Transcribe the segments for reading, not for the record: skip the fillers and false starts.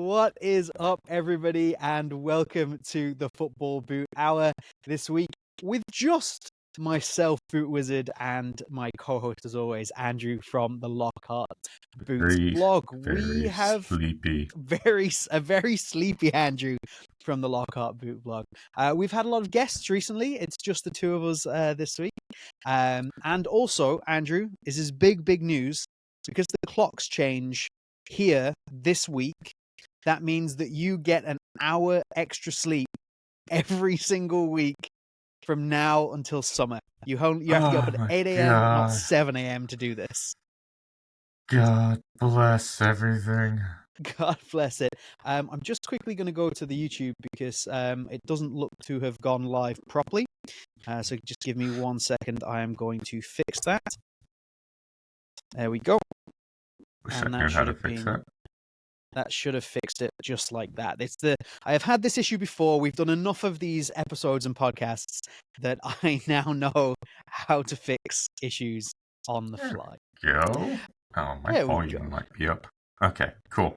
What is up, everybody, and welcome to the Football Boot Hour this week with just myself, Boot Wizard, and my co-host, as always, Andrew from the Lockhart Boots blog. We have sleepy. a very sleepy Andrew from the Lockhart Boot blog. We've had a lot of guests recently. It's just the two of us this week. And also, Andrew, this is big news because the clocks change here this week. That means that you get an hour extra sleep every single week from now until summer. You have to get up at 8 a.m., not 7 a.m. to do this. God bless everything. God bless it. I'm just quickly going to go to the YouTube because it doesn't look to have gone live properly. So just give me 1 second. I am going to fix that. There we go. Wish I knew how to fix that. That should have fixed it just like that. I have had this issue before. We've done enough of these episodes and podcasts that I now know how to fix issues on the fly. Go. Oh, my volume might be up. Okay, cool.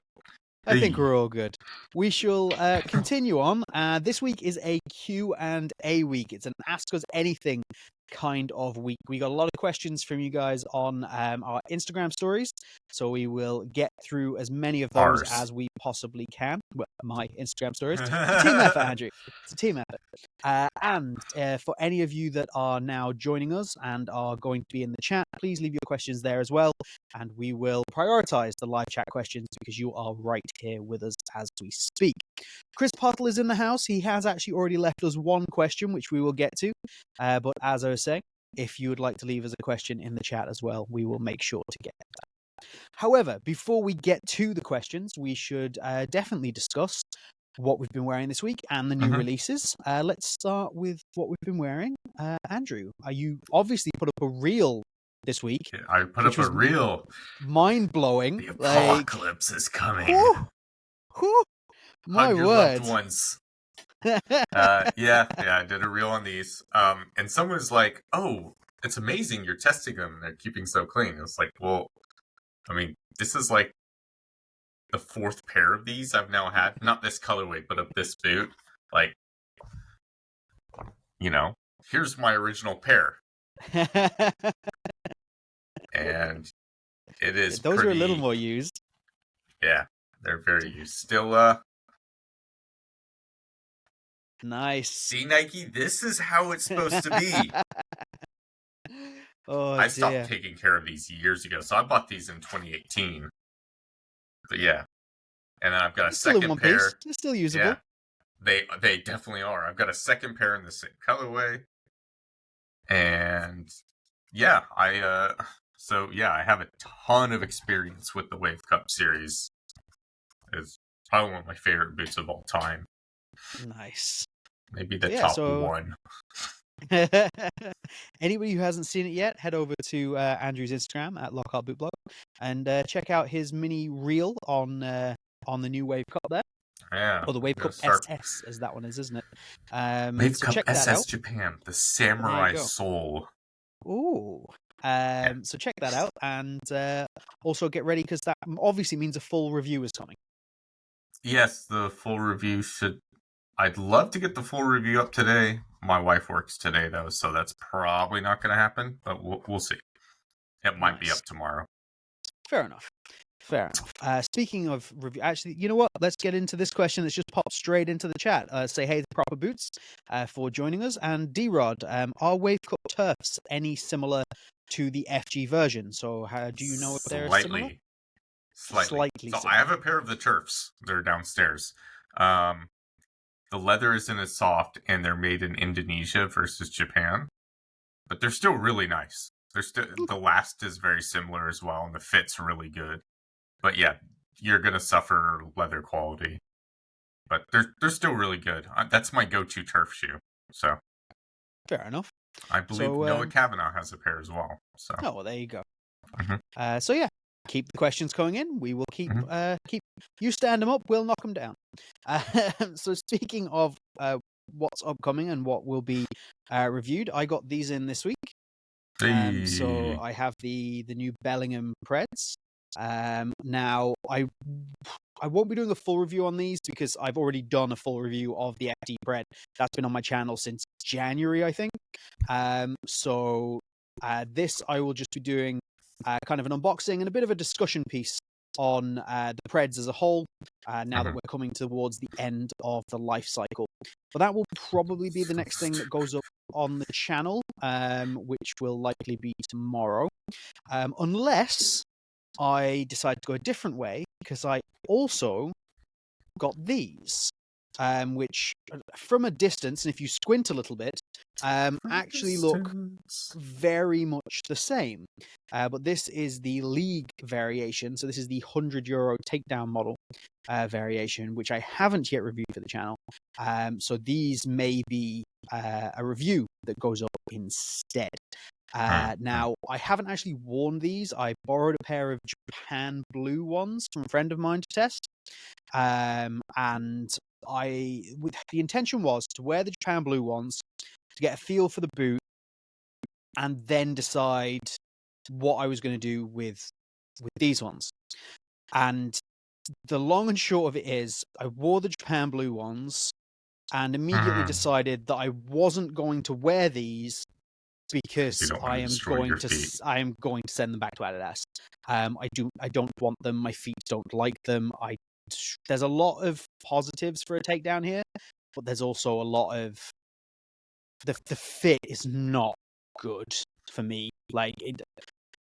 I think we're all good. We shall continue on. This week is a Q&A week. It's an Ask Us Anything kind of week. We got a lot of questions from you guys on our Instagram stories, so we will get through as many of those as we possibly can. Well, my Instagram stories. It's a team effort, Andrew. It's a team effort. And for any of you that are now joining us and are going to be in the chat, please leave your questions there as well, and we will prioritize the live chat questions because you are right here with us as we speak. Chris Pottle is in the house. He has actually already left us one question, which we will get to. But as I was saying, if you would like to leave us a question in the chat as well, we will make sure to get that. However, before we get to the questions, we should definitely discuss what we've been wearing this week and the new releases. Let's start with what we've been wearing. Andrew, you obviously put up a reel this week. Yeah, I put up a reel. Mind-blowing. The apocalypse is coming. My Hug your word. loved ones. Yeah, I did a reel on these. And someone was like, "Oh, it's amazing you're testing them. They're keeping so clean." It's like, well, I mean, this is like the fourth pair of these I've now had. Not this colorway, but of this boot. Like, here's my original pair. And it is those are a little more used. Yeah, they're very used. Still, nice. See, Nike, this is how it's supposed to be. I stopped taking care of these years ago, so I bought these in 2018. But yeah, and then I've got a second pair. They're still usable. Yeah, they definitely are. I've got a second pair in the same colorway, and yeah, I have a ton of experience with the Wave Cup series. It's probably one of my favorite boots of all time. Nice. Maybe the top one. Anybody who hasn't seen it yet, head over to Andrew's Instagram at Lockhart Boot Blog and check out his mini reel on the new Wave Cup there. Yeah. Or the Wave Cup SS, as that one is, isn't it? Wave Cup SS Japan, the Samurai Soul. Ooh. So check that out, and also get ready because that obviously means a full review is coming. Yes, the full review should. I'd love to get the full review up today. My wife works today though, so that's probably not going to happen. But we'll see. It might be up tomorrow. Fair enough. Speaking of review, actually, you know what? Let's get into this question that's just popped straight into the chat. Say hey to Proper Boots for joining us, and D-Rod, are Wave Cup turfs any similar to the FG version? So how do you know if they're similar? Slightly. So similar. I have a pair of the turfs. They're downstairs. The leather isn't as soft, and they're made in Indonesia versus Japan, but they're still really nice. The last is very similar as well, and the fit's really good. But yeah, you're gonna suffer leather quality, but they're still really good. That's my go-to turf shoe. So fair enough. I believe Noah Kavanaugh has a pair as well. So well, there you go. So yeah, keep the questions coming in. We will keep you stand them up, we'll knock them down. So speaking of what's upcoming and what will be reviewed, I got these in this week. So I have the new Bellingham Preds. Now, I won't be doing a full review on these because I've already done a full review of the FD bread. That's been on my channel since January, I think. So this I will just be doing kind of an unboxing and a bit of a discussion piece on the Preds as a whole, now that we're coming towards the end of the life cycle. But that will probably be the next thing that goes up on the channel, which will likely be tomorrow. Unless I decide to go a different way, because I also got these, which from a distance, and if you squint a little bit, actually look very much the same. But this is the league variation. So this is the €100 takedown model variation, which I haven't yet reviewed for the channel. So these may be a review that goes up instead. Now, I haven't actually worn these. I borrowed a pair of Japan blue ones from a friend of mine to test. And the intention was to wear the Japan blue ones to get a feel for the boot and then decide what I was going to do with these ones. And the long and short of it is I wore the Japan blue ones and immediately decided that I wasn't going to wear these because I am going to send them back to Adidas. I don't want them. My feet don't like them. There's a lot of positives for a takedown here, but there's also a lot of the fit is not good for me. Like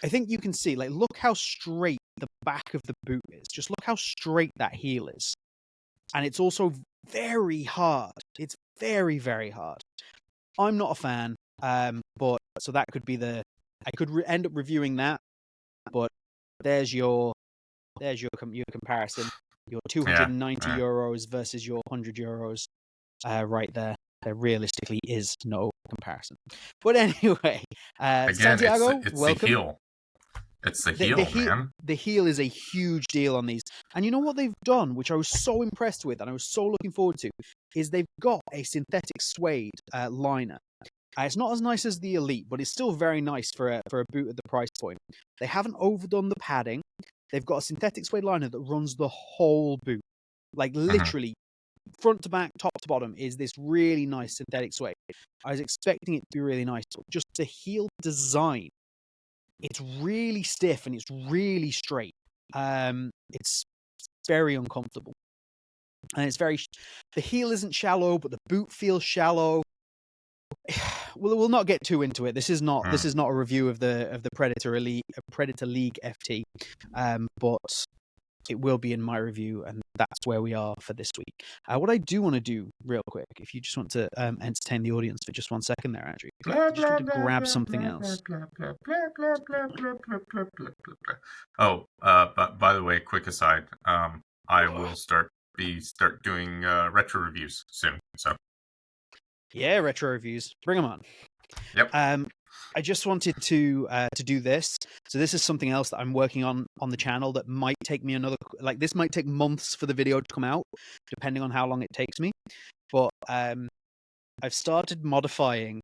I think you can see, like, look how straight the back of the boot is. Just look how straight that heel is, and it's also very hard. It's very, very hard. I'm not a fan. But so that could be I could end up reviewing that, but there's your comparison, your €290 versus your €100, right there. There realistically is no comparison. But anyway, again, Santiago, it's welcome. The heel. It's the heel, man. The heel is a huge deal on these. And you know what they've done, which I was so impressed with and I was so looking forward to, is they've got a synthetic suede liner. It's not as nice as the Elite, but it's still very nice for a boot at the price point. They haven't overdone the padding. They've got a synthetic suede liner that runs the whole boot. Like literally, front to back, top to bottom is this really nice synthetic suede. I was expecting it to be really nice, but just the heel design, it's really stiff and it's really straight. It's very uncomfortable. And the heel isn't shallow, but the boot feels shallow. We'll not get too into it. This is not a review of the Predator League FT, but it will be in my review, and that's where we are for this week. What I do want to do real quick, if you just want to entertain the audience for just 1 second there, Andrew, I just want to grab something else. Oh, but by the way, quick aside, I will start doing retro reviews soon. So. Yeah, retro reviews. Bring them on. Yep. I just wanted to do this. So this is something else that I'm working on the channel that might take me this might take months for the video to come out, depending on how long it takes me. But I've started modifying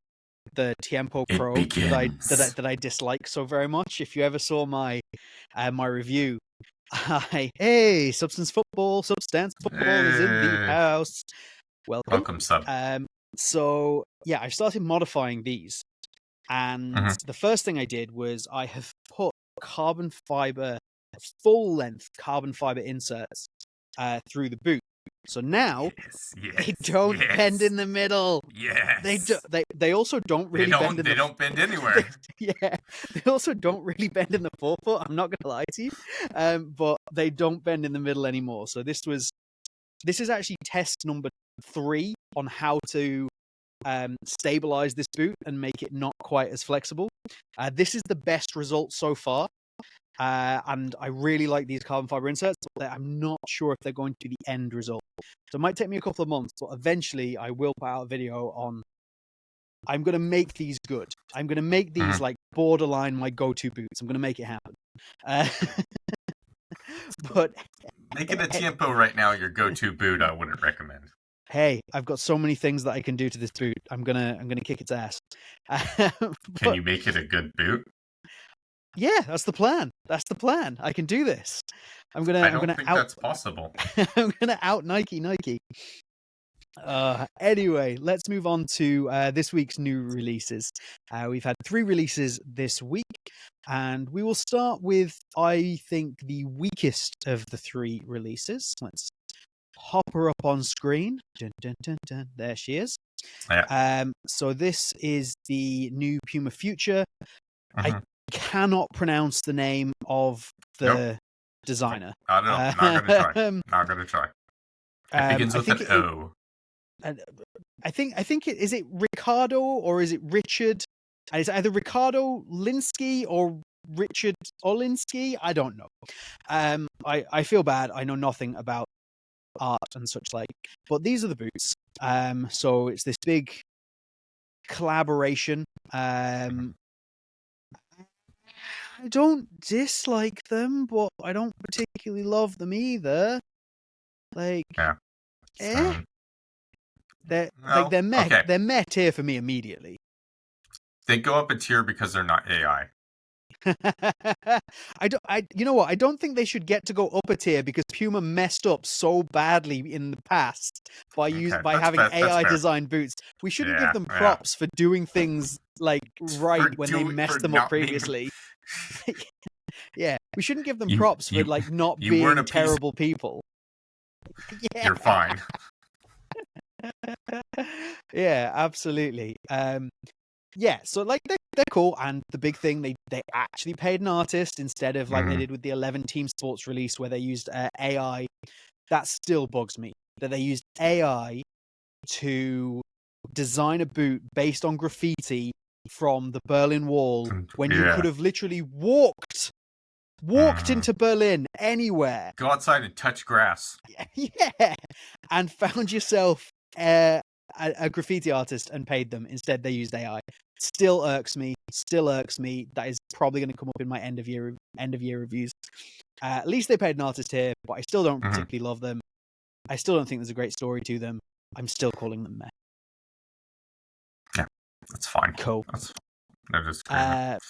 the Tiempo Pro that I dislike so very much. If you ever saw my review, Substance Football is in the house. Welcome, sub. So yeah, I've started modifying these, and the first thing I did was I have put full length carbon fiber inserts through the boot. So now they don't bend in the middle. Yes. They also don't really bend. They don't bend anywhere. They also don't really bend in the forefoot. I'm not gonna lie to you, but they don't bend in the middle anymore. So this is actually test number 3 on how to stabilize this boot and make it not quite as flexible. This is the best result so far, and I really like these carbon fiber inserts, but I'm not sure if they're going to be the end result. So it might take me a couple of months, but eventually I will put out a video on. I'm going to make these good. I'm going to make these like borderline my go-to boots. I'm going to make it happen. But making a Tiempo right now your go-to boot, I wouldn't recommend. Hey, I've got so many things that I can do to this boot. I'm gonna kick its ass. Can you make it a good boot? Yeah, that's the plan. That's the plan. I can do this. I'm gonna think out. that's possible. I'm gonna out Nike. Anyway, let's move on to this week's new releases. We've had 3 releases this week, and we will start with, I think, the weakest of the 3 releases. Let's hop her up on screen. Dun, dun, dun, dun. There she is. Yeah. So this is the new Puma Future. I cannot pronounce the name of the designer. I don't know. Not gonna try. Not gonna try. It begins with an O. I think it is it Ricardo or is it Richard? And it's either Ricardo Linsky or Richard Olinsky. I don't know. I feel bad. I know nothing about art and such like. But these are the boots. So it's this big collaboration. I don't dislike them, but I don't particularly love them either. Like, yeah. They're meh. Okay. They're meh tier for me immediately. They go up a tier because they're not AI. You know what? I don't think they should get to go up a tier because Puma messed up so badly in the past by having AI designed boots. We shouldn't give them props for doing things like right when they messed them up previously. Yeah, we shouldn't give them props for like not being terrible people. Yeah. You're fine. Yeah, absolutely. Yeah, so like they're cool, and the big thing they actually paid an artist instead of like they did with the 11 Team Sports release where they used AI. That still bugs me that they used AI to design a boot based on graffiti from the Berlin Wall when you could have literally walked into Berlin anywhere. Go outside and touch grass. Yeah, and found yourself a graffiti artist and paid them. Instead, they used AI. Still irks me. That is probably going to come up in my end of year reviews. At least they paid an artist here, but I still don't particularly love them. I still don't think there's a great story to them. I'm still calling them meh. Yeah, that's fine. Cool. No disagreement.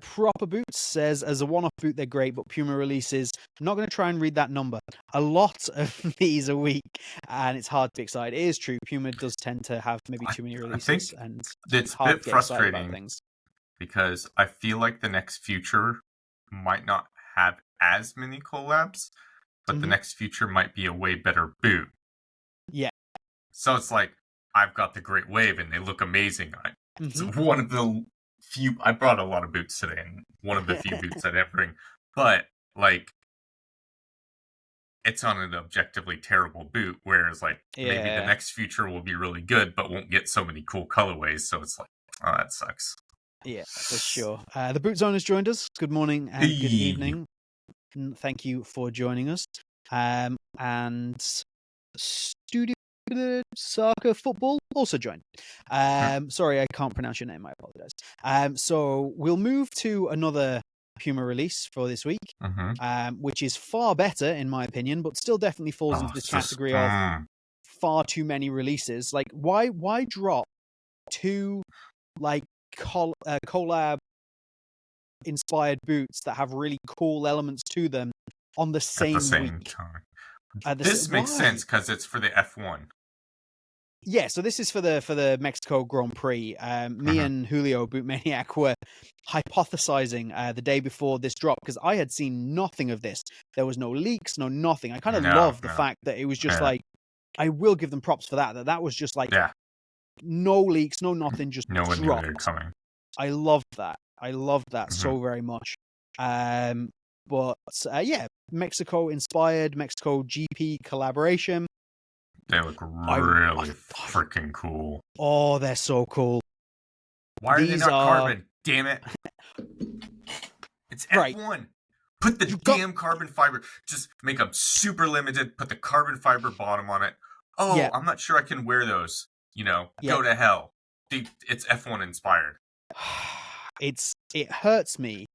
Proper Boots says, as a one-off boot, they're great, but Puma releases, I'm not going to try and read that number. A lot of these a week, and it's hard to be excited. It is true. Puma does tend to have maybe too many releases, and it's hard a bit to get frustrating about things. Because I feel like the next future might not have as many collabs, but the next future might be a way better boot. Yeah. So it's like, I've got the Great Wave, and they look amazing. It's one of the few. I brought a lot of boots today, and one of the few boots I didn't bring. But like, it's on an objectively terrible boot. Whereas like maybe the next future will be really good, but won't get so many cool colorways. So it's like, oh, that sucks. Yeah, for sure. The Boot Zone has joined us. Good morning and good evening. Thank you for joining us. And Studio Soccer Football also joined. Sorry, I can't pronounce your name. I apologize. So we'll move to another Puma release for this week, which is far better in my opinion, but still definitely falls into this category of far too many releases. Like, why drop 2 like collab inspired boots that have really cool elements to them on the same week? Time. This makes sense because it's for the F1. Yeah, so this is for the Mexico Grand Prix. Me and Julio Bootmaniac were hypothesizing the day before this drop because I had seen nothing of this. There was no leaks, no nothing. I kind of love the fact that it was just like, I will give them props for that. That was just like no leaks, no nothing, just no one dropped. knew they were coming. I loved that. So very much. But yeah, Mexico inspired, Mexico GP collaboration. They look really freaking cool. Oh, they're so cool. Why are they not carbon? Damn it. It's F1. Put the damn carbon fiber. Just make them super limited. Put the carbon fiber bottom on it. Oh, yeah. I'm not sure I can wear those. Go to hell. It's F1 inspired. It hurts me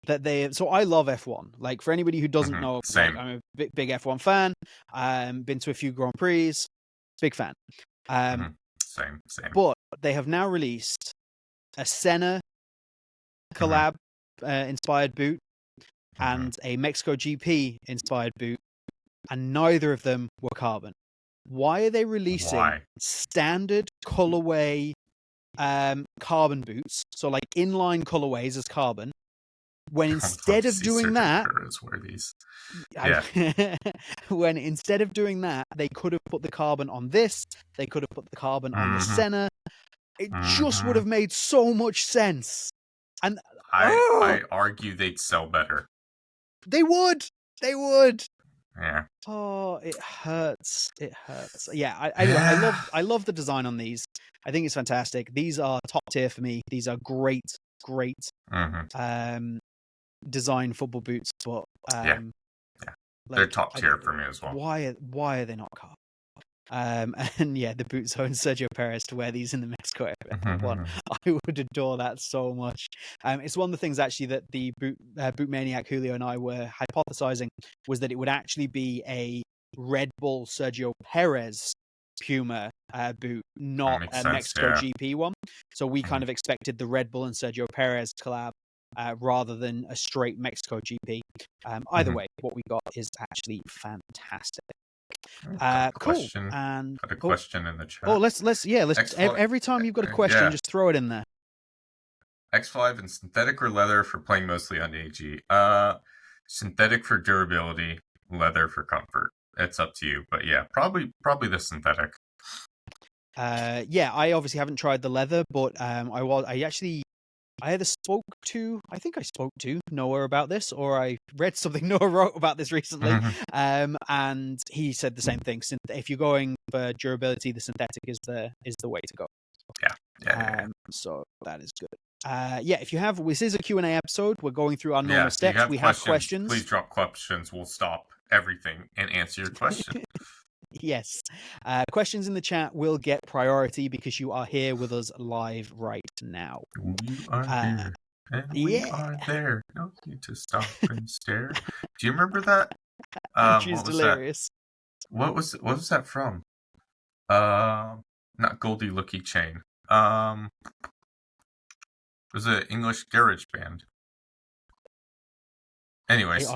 that so I love F1. Like, for anybody who doesn't know, like, I'm a big F1 fan. Been to a few Grand Prix. Big fan. Same. But they have now released a Senna collab inspired boot and a Mexico GP inspired boot, and neither of them were carbon. Why are they releasing standard colorway carbon boots, so like inline colorways as carbon, when instead of doing that, when instead of doing that, they could have put the carbon on this, they could have put the carbon on the Senna. It just would have made so much sense. And I argue they'd sell better. They would. Yeah. Oh, it hurts. Yeah, I love the design on these. I think it's fantastic. These are top tier for me. These are great design football boots, but they're top tier for me as well. Why are they not carbon? And yeah, the boot zone Sergio Perez to wear these in the Mexico F1. I would adore that so much. It's one of the things actually that the boot maniac Julio and I were hypothesizing was that it would actually be a Red Bull Sergio Perez Puma boot, not a Mexico GP one. So we kind of expected the Red Bull and Sergio Perez collab rather than a straight Mexico GP. Either way, what we got is actually fantastic. Cool. And got a question in the chat. Oh, let's every time you've got a question, just throw it in there. X5 and synthetic or leather for playing mostly on AG. Synthetic for durability, leather for comfort. It's up to you, but yeah, probably the synthetic. Yeah, I obviously haven't tried the leather, but I either spoke to Noah about this, or I read something Noah wrote about this recently. And he said the same thing. If you're going for durability, the synthetic is the way to go. Yeah. So that is good. If you have, this is a Q&A episode. We're going through our normal steps. We have questions. Please drop questions. We'll stop everything and answer your question. Yes. Questions in the chat will get priority because you are here with us live right now. We are here. And we are there. No need to stop and stare. Do you remember that? She's delirious. What was that from? Not Goldie Lookie Chain. It was an English garage band. Anyways,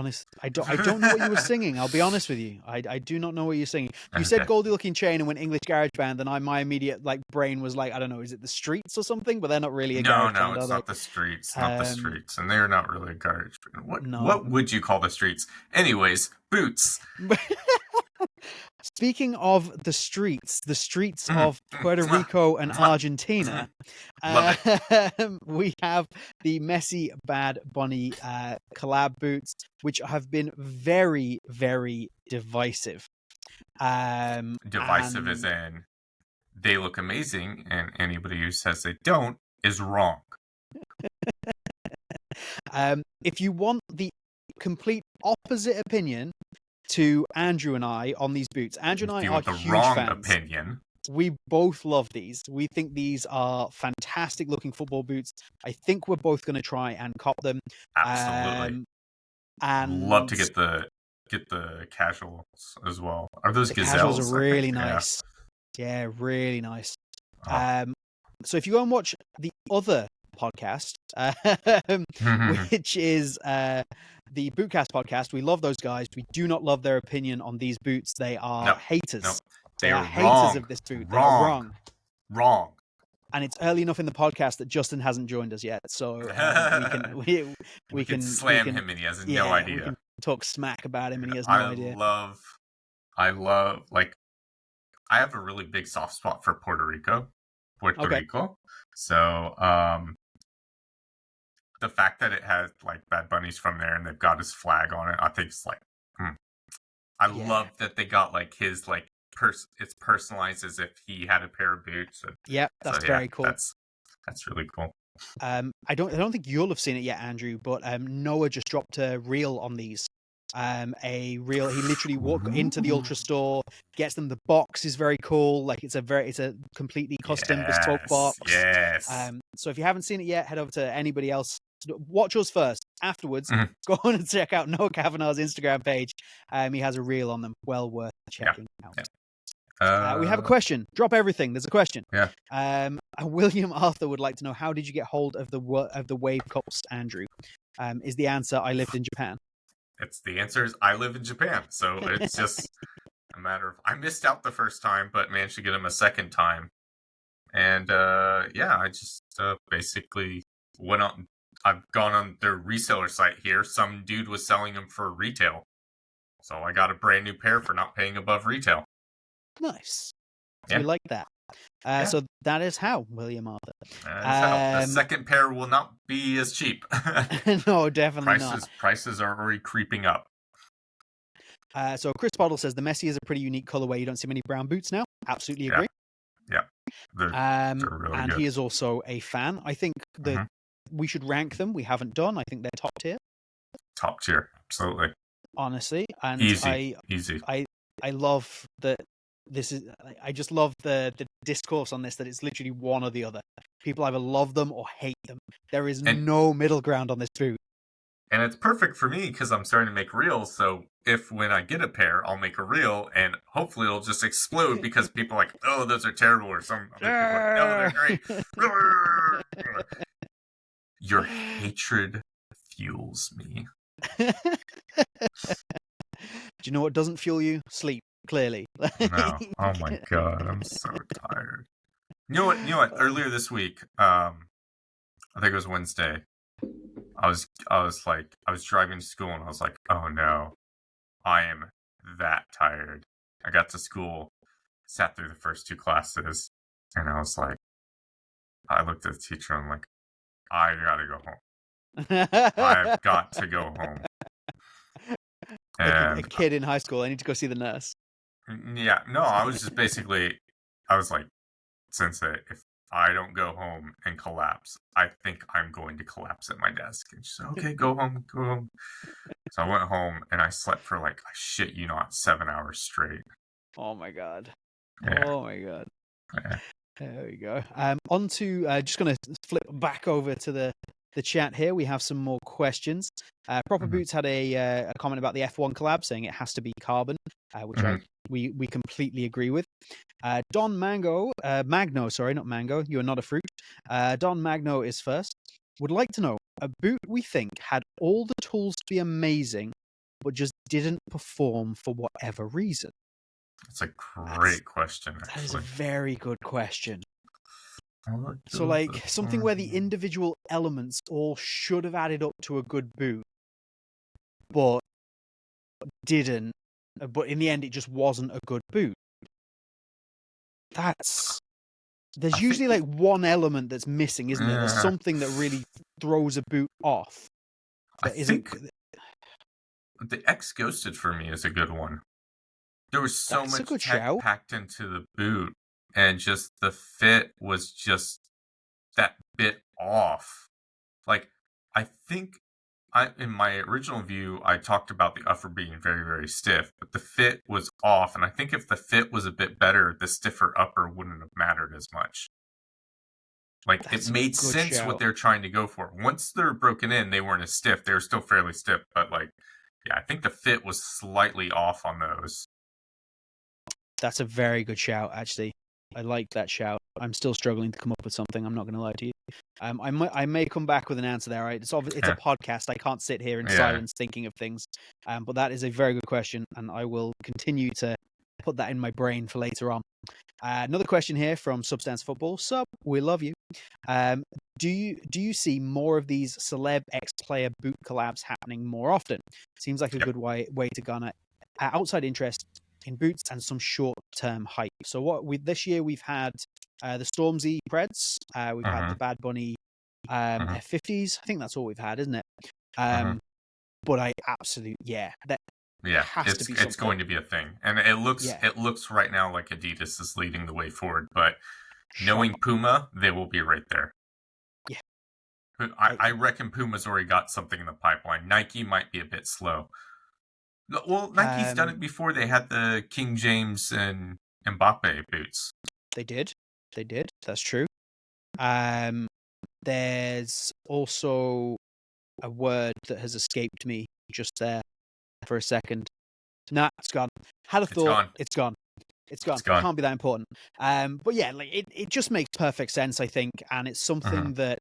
I don't know what you were singing. I'll be honest with you. I do not know what you're singing. You said Goldie Looking Chain and went English garage band, and my immediate brain was like, I don't know, is it the Streets or something? But they're not really a garage band. No, it's not the Streets. Not the Streets, and they're not really a garage band. What would you call the Streets? Anyways, boots. Speaking of the streets of Puerto Rico and Argentina, we have the Messi Bad Bunny collab boots, which have been very, very divisive. Divisive as in they look amazing, and anybody who says they don't is wrong. If you want the complete opposite opinion to Andrew and I on these boots, Andrew and I are huge fans. Opinion. We both love these. We think these are fantastic looking football boots. I think we're both going to try and cop them. Absolutely. And love to get the casuals as well. Are those the gazelles? Casuals are really nice. Yeah, really nice. So if you go and watch the other podcast, which is the Bootcast podcast, we love those guys. We do not love their opinion on these boots. They are haters. No. They are haters of this boot. They are wrong. And it's early enough in the podcast that Justin hasn't joined us yet, so we can slam him and he has no idea. We can talk smack about him and he has no idea. I love I have a really big soft spot for Puerto Rico. So the fact that it has Bad Bunny's from there and they've got his flag on it, I think it's I love that they got his it's personalized as if he had a pair of boots. That's very cool. That's really cool. I don't think you'll have seen it yet, Andrew, but Noah just dropped a reel on these. A reel. He literally walked into the Ultra store, gets them. The box is very cool. It's a completely custom bespoke box. Yes. So if you haven't seen it yet, head over to anybody else. Watch us first. Afterwards, go on and check out Noah Kavanaugh's Instagram page. He has a reel on them. Well worth checking out. We have a question. Drop everything. There's a question. William Arthur would like to know, how did you get hold of the Wave Cups, Andrew? Is the answer I lived in Japan? The answer is I live in Japan. So it's just a matter of I missed out the first time, but managed to get him a second time. And yeah, I just basically went on. I've gone on their reseller site here. Some dude was selling them for retail. So I got a brand new pair for not paying above retail. Nice. Yeah. We like that. So that is how, William Arthur. That is how. The second pair will not be as cheap. No, definitely not. Prices are already creeping up. So Chris Bottle says the Messi is a pretty unique colorway. You don't see many brown boots now. Absolutely agree. Yeah. They're really and good. he is also a fan. I think that we should rank them. We haven't done. I think they're top tier. Top tier, absolutely. Honestly, and easy. I love that. I just love the discourse on this, that it's literally one or the other. People either love them or hate them. There is no middle ground on this boot. And it's perfect for me because I'm starting to make reels. So when I get a pair, I'll make a reel and hopefully it'll just explode because people are like, oh, those are terrible, or some other people are like, oh, they're great. Your hatred fuels me. Do you know what doesn't fuel you? Sleep, clearly. No. Oh my god, I'm so tired. You know what? Earlier this week, I think it was Wednesday, I was driving to school and I was like, oh no, I am that tired. I got to school, sat through the first 2 classes, and I was like, I looked at the teacher and I'm like, I gotta go home. I've got to go home. And like a kid in high school, I need to go see the nurse. Yeah, no, I was just basically, I was like, Sensei, if I don't go home and collapse, I think I'm going to collapse at my desk. And she said, okay, go home. So I went home and I slept for like, I shit you not, 7 hours straight. Oh my god. Yeah. Oh my god. Yeah. There we go. On to, just going to flip back over to the chat here. We have some more questions. Proper Boots had a comment about the F1 collab, saying it has to be carbon, which we completely agree with. Don Magno, sorry, not Mango. You are not a fruit. Don Magno is first. Would like to know, a boot we think had all the tools to be amazing, but just didn't perform for whatever reason. That's a great question, actually. That is a very good question. So, like, something where the individual elements all should have added up to a good boot, but didn't. But in the end, it just wasn't a good boot. There's usually like one element that's missing, isn't there? There's something that really throws a boot off. I think the X Ghosted for me is a good one. There was so much tech packed into the boot, and just the fit was just that bit off. Like, I think in my original view, I talked about the upper being very, very stiff, but the fit was off. And I think if the fit was a bit better, the stiffer upper wouldn't have mattered as much. Like, it made sense what they're trying to go for. Once they're broken in, they weren't as stiff. They were still fairly stiff, but like, yeah, I think the fit was slightly off on those. That's a very good shout, actually. I like that shout. I'm still struggling to come up with something. I'm not going to lie to you. I may come back with an answer there. Right? It's a podcast. I can't sit here in silence thinking of things. But that is a very good question, and I will continue to put that in my brain for later on. Another question here from Substance Football. Sub, we love you. Do you see more of these celeb ex-player boot collabs happening more often? Seems like a good way to garner outside interest in boots and some short-term hype. So this year we've had the Stormzy Preds, we've had the Bad Bunny F50s. I think that's all we've had, isn't it? But I absolutely has to be something. It's going to be a thing, and it looks right now like Adidas is leading the way forward. But knowing Puma, they will be right there. Yeah, I reckon Puma's already got something in the pipeline. Nike might be a bit slow. Well, Nike's done it before. They had the King James and Mbappe boots. They did. That's true. There's also a word that has escaped me just there for a second. Nah, it's gone. Had a thought. It's gone. It can't be that important. But yeah, like it just makes perfect sense, I think, and it's something that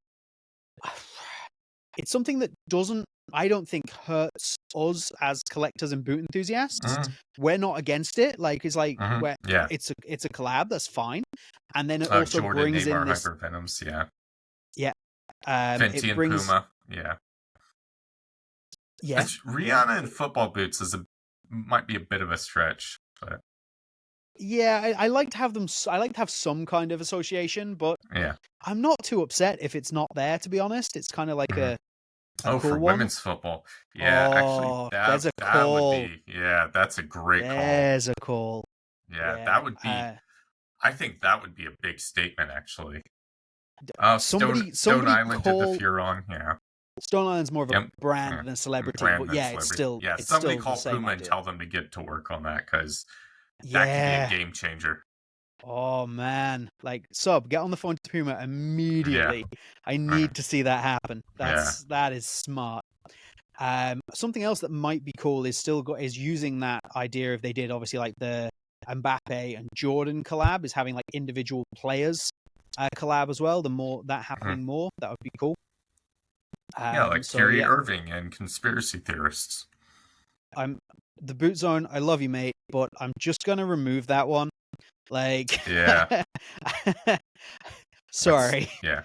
it's something that doesn't, I don't think, hurts us as collectors and boot enthusiasts. We're not against it. Like, it's like, it's a collab, that's fine. And then it also Jordan, brings Neymar, in this Hypervenoms, yeah. Fenty and Puma, yeah. Rihanna in football boots might be a bit of a stretch, but yeah, I like to have them. I like to have some kind of association, but yeah, I'm not too upset if it's not there. To be honest, it's kind of like a cool for one. women's football. Yeah, actually, there's a call. Would be, that's a great call. There's a call. Yeah, that would be. I think that would be a big statement, actually. Somebody Island call, did the Furon, yeah. Stone Island's more of a brand than a celebrity, but it's still somebody still call the same Puma idea. and tell them to get to work on that, because that could be a game changer. Oh man, like Sub, get on the phone to Puma immediately. I need to see that happen. That is smart. Something else that might be cool is using that idea if they did obviously like the Mbappe and Jordan collab, is having like individual players collab as well. The more that happening more, that would be cool. Like Kyrie Irving and conspiracy theorists. The Boot Zone, I love you, mate, but I'm just gonna remove that one. Like, sorry. Sorry,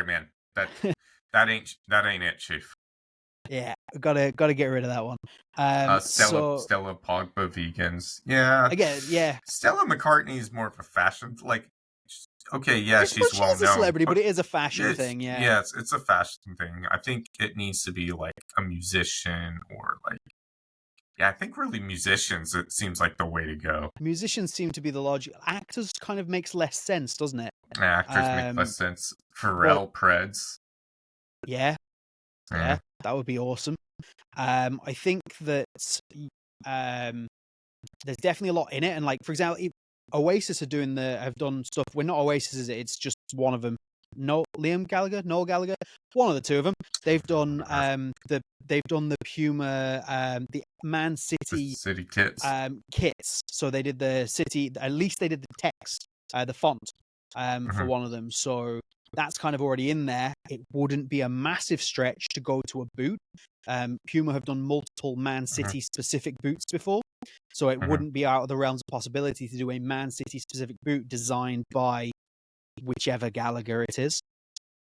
man. That ain't it, Chief. Yeah, gotta get rid of that one. Stella Pogba vegans. Yeah. Again, yeah. Stella McCartney is more of a fashion, like, okay, yeah, she's well known. She's a celebrity, but it is a fashion thing, yeah. Yeah, it's a fashion thing. I think it needs to be like a musician or like, I think really musicians, it seems like the way to go. Musicians seem to be the logic. Actors kind of makes less sense, doesn't it? Actors make less sense. Pharrell Preds. Yeah, that would be awesome. I think that there's definitely a lot in it, and like, for example, Oasis have done stuff. We're not Oasis, is it? It's just one of them. Noel Gallagher, one of the two of them. They've done the Puma, the Man City kits. Kits. So they did the City. At least they did the text, the font, for one of them. So that's kind of already in there. It wouldn't be a massive stretch to go to a boot. Puma have done multiple Man City specific boots before, so it wouldn't be out of the realms of possibility to do a Man City specific boot designed by whichever Gallagher it is.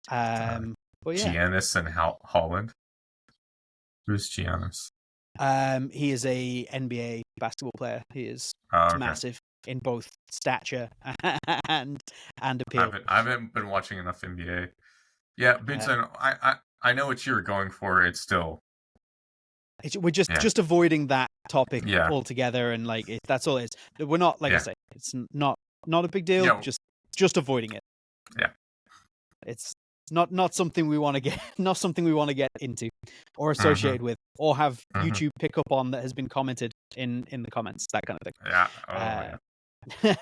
But yeah, Giannis and Holland. Who's Giannis? He is a NBA basketball player. He is massive in both stature and appeal. I haven't been watching enough NBA. Yeah, Bootson, I know what you were going for. It's still. We're just avoiding that topic altogether, and like that's all it is. We're not, like I say, it's not a big deal. Just avoiding it. Yeah, it's not something we want to get, not something we want to get into or associated with, or have YouTube pick up on that has been commented in the comments, that kind of thing.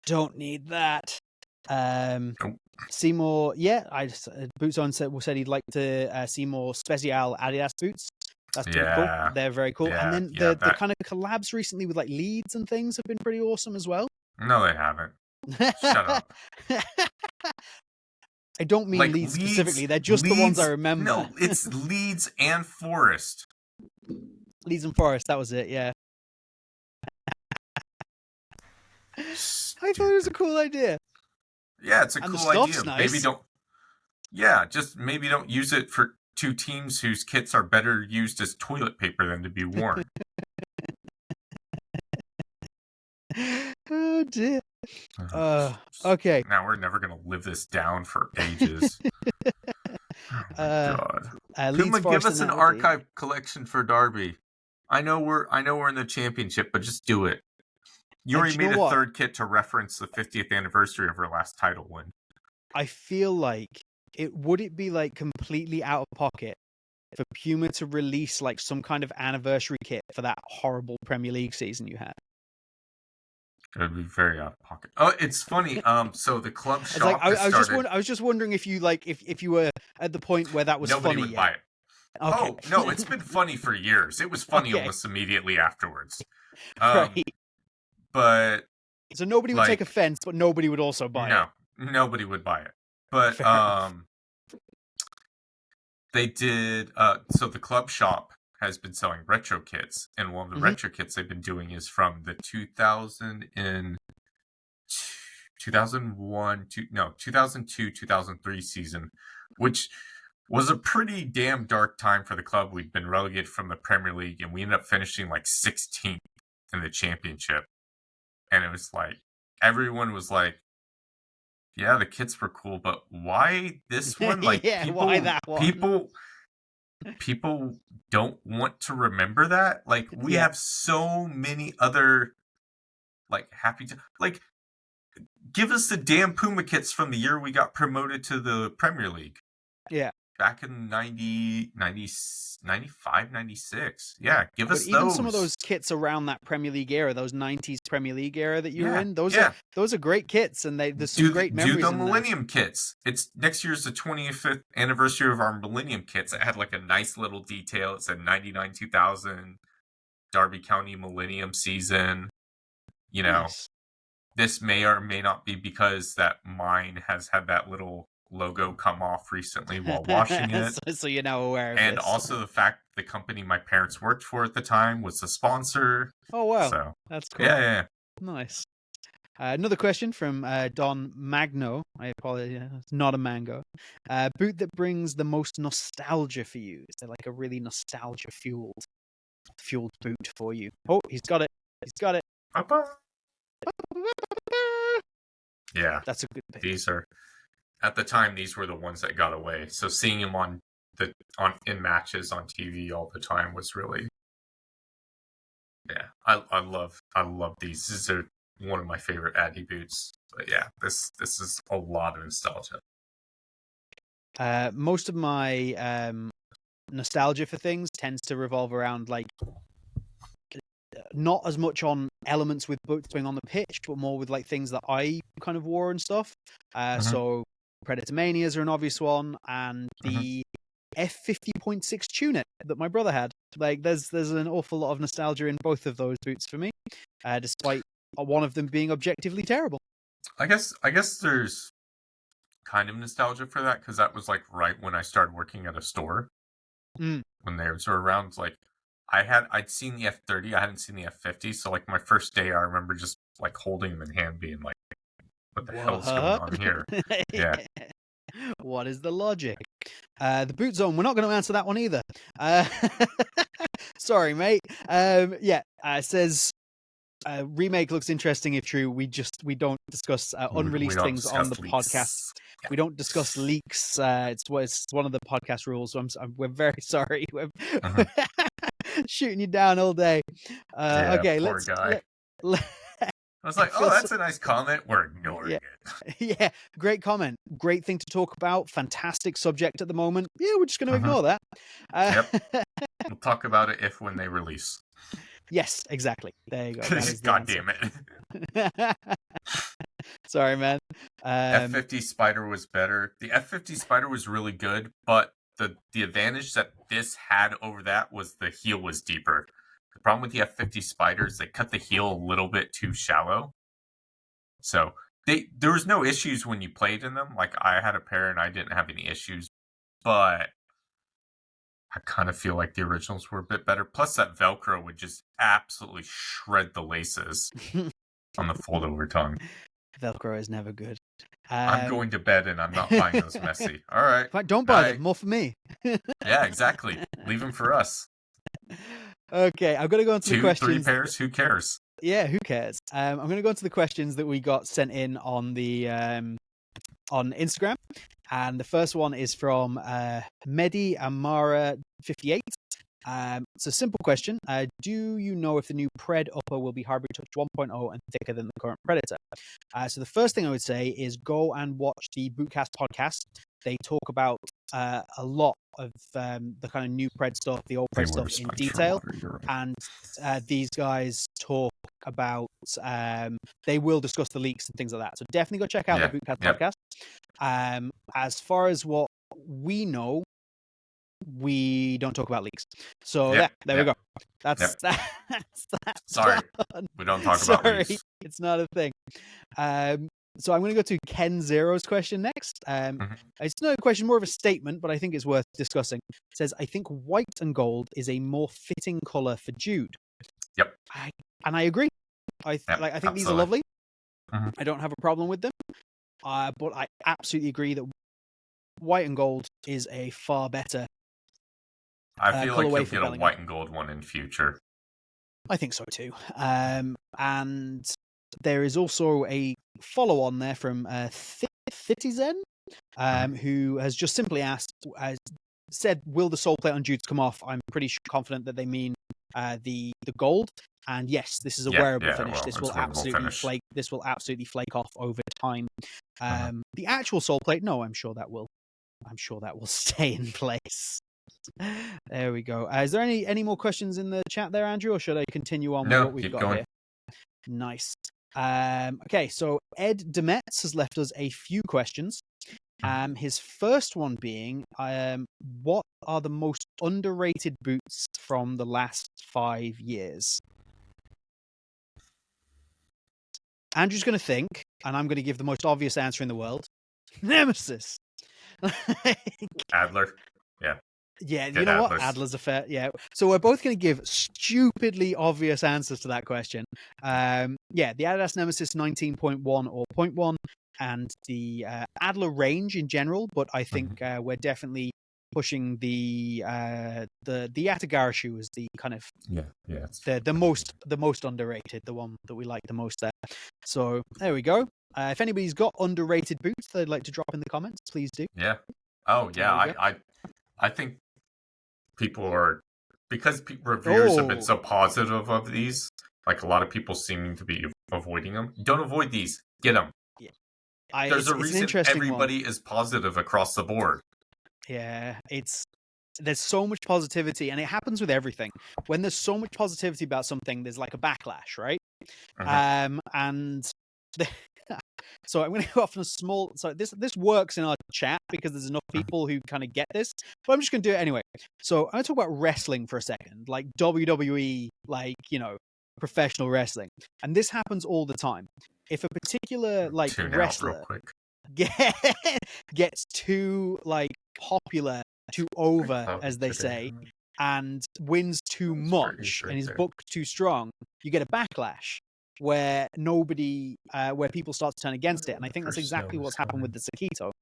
Don't need that. Seymour, Boots On said he'd like to see more Special Adidas boots. That's pretty cool. They're very cool. And then the kind of collabs recently with like Leeds and things have been pretty awesome as well. No, they haven't. Shut up. I don't mean like Leeds specifically. They're just the ones I remember. No, it's Leeds and Forest. Leeds and Forest, that was it, yeah. I thought it was a cool idea. Yeah, it's a cool idea. Nice. Maybe don't use it for two teams whose kits are better used as toilet paper than to be worn. Oh dear. Okay. Now we're never gonna live this down for ages. Oh my god. Puma, give us an archive collection for Derby. I know we're in the championship, but just do it. You already made a third kit to reference the 50th anniversary of our last title win. I feel like would it be like completely out of pocket for Puma to release like some kind of anniversary kit for that horrible Premier League season you had? It would be very out of pocket. Oh, it's funny. So the club shop. I was just wondering if you like if you were at the point where that was nobody funny would buy it. Okay. Oh no, it's been funny for years. It was funny almost immediately afterwards. Right. But so nobody would take offense, but nobody would also buy it. No, nobody would buy it. But They did. So the club shop has been selling retro kits, and one of the retro kits they've been doing is from the 2002, 2003 season, which was a pretty damn dark time for the club. We'd been relegated from the Premier League, and we ended up finishing like 16th in the championship. And it was like, everyone was like, yeah, the kits were cool, but why this one? Like, why that one? People don't want to remember that. Like, we have so many other, like, like, give us the damn Puma kits from the year we got promoted to the Premier League. Yeah. Back in 95, 96. Yeah, give us even those. Some of those kits around that Premier League era, those 90s Premier League era that you were in, those are great kits, and there's some great memories. Do the Millennium kits. It's next year's the 25th anniversary of our Millennium kits. It had like a nice little detail. It said 99-2000 Derby County Millennium season. You know, nice. This may or may not be because that mine has had that little logo come off recently while washing it. So you're now aware of and this. Also the fact the company my parents worked for at the time was the sponsor. Oh wow, so that's cool. Yeah. Nice. Another question from Don Magno. I apologize, it's not a mango. Boot that brings the most nostalgia for you. Is there like a really nostalgia fueled boot for you? Oh, he's got it. Yeah, that's a good pick. These are, at the time, these were the ones that got away. So seeing him in matches on TV all the time was really, I love these. These are one of my favorite Addy boots. But yeah, this is a lot of nostalgia. Most of my nostalgia for things tends to revolve around like not as much on elements with boots being on the pitch, but more with like things that I kind of wore and stuff. So Predator Manias are an obvious one, and the F50.6 tunic that my brother had. Like there's an awful lot of nostalgia in both of those boots for me, despite one of them being objectively terrible. I guess there's kind of nostalgia for that because that was like right when I started working at a store. When they were around, like I'd seen the F30, I hadn't seen the F50, so like my first day I remember just like holding them in hand being like, what the hell is going on here? Yeah. What is the logic? The boot zone, we're not going to answer that one either. Sorry, mate. It says remake looks interesting if true. We don't discuss unreleased things on the podcast. Yeah. We don't discuss leaks. It's one of the podcast rules. So we're very sorry. We're shooting you down all day. Okay, poor guy. I was like, that's a nice comment. We're ignoring it. Yeah, great comment. Great thing to talk about. Fantastic subject at the moment. Yeah, we're just going to ignore that. We'll talk about it when they release. Yes, exactly. There you go. God damn it. Sorry, man. F50 Spider was better. The F50 Spider was really good, but the advantage that this had over that was the heel was deeper. The problem with the F50 Spiders, they cut the heel a little bit too shallow. So there was no issues when you played in them. Like I had a pair and I didn't have any issues, but I kind of feel like the originals were a bit better. Plus that Velcro would just absolutely shred the laces on the fold-over tongue. Velcro is never good. I'm going to bed and I'm not buying those Messi. All right. Don't buy them. More for me. Yeah, exactly. Leave them for us. Okay, I'm going to go into the questions. 2-3 pairs, who cares? Yeah, who cares? I'm going to go into the questions that we got sent in on the on Instagram. And the first one is from Mehdi Amara 58. It's a simple question. Do you know if the new Pred upper will be Hybrid Touch 1.0 and thicker than the current Predator? So the first thing I would say is go and watch the Bootcast podcast. They talk about a lot of the kind of new Pred stuff, the old Pred stuff in detail. And these guys talk about, they will discuss the leaks and things like that. So definitely go check out the Bootcast podcast. As far as what we know, we don't talk about leaks. So there we go. That's that. Sorry, we don't talk about leaks. It's not a thing. So I'm going to go to Ken Zero's question next. It's not a question, more of a statement, but I think it's worth discussing. It says, I think white and gold is a more fitting color for Jude. Yep. And I agree. I think absolutely. these are lovely. I don't have a problem with them. But I absolutely agree that white and gold is a far better I feel like colorway you'll for get Bellingham. a white and gold one in future. I think so too. And there is also a follow-on there from Thitizen, who has just simply said, will the soul plate on Jude's come off? I'm pretty confident that they mean the gold. And yes, this is a wearable finish. Well, this will absolutely flake. This will absolutely flake off over time. The actual soul plate, no, I'm sure that will stay in place. There we go. Is there any more questions in the chat there, Andrew, or should I continue on with what we've got here? Nice. Okay, so Ed Demetz has left us a few questions. His first one being, what are the most underrated boots from the last 5 years? Andrew's going to think, and I'm going to give the most obvious answer in the world. Nemesis. Adler. Yeah. Yeah, you know what? Adler's a fair. Yeah. So we're both going to give stupidly obvious answers to that question. The Adidas Nemesis 19.1 or 0.1 and the Adler range in general, but I think we're definitely pushing the Atagara shoe as the kind of the most underrated, the one that we like the most there. So there we go. If anybody's got underrated boots they'd like to drop in the comments, please do. Yeah. Oh yeah, I think people are, because reviewers have been so positive of these, like a lot of people seeming to be avoiding them. Don't avoid these. Get them. Yeah. There's a reason everybody is positive across the board. Yeah, there's so much positivity, and it happens with everything. When there's so much positivity about something, there's like a backlash, right? So I'm going to go off on a small. So this works in our chat because there's enough people who kind of get this, but I'm just going to do it anyway. So I'm going to talk about wrestling for a second, like WWE, like professional wrestling, and this happens all the time. If a particular wrestler gets too popular, too over, as they say, and wins too much and is booked too strong, you get a backlash where people start to turn against it. And I think that's exactly what's happened with the Sakito.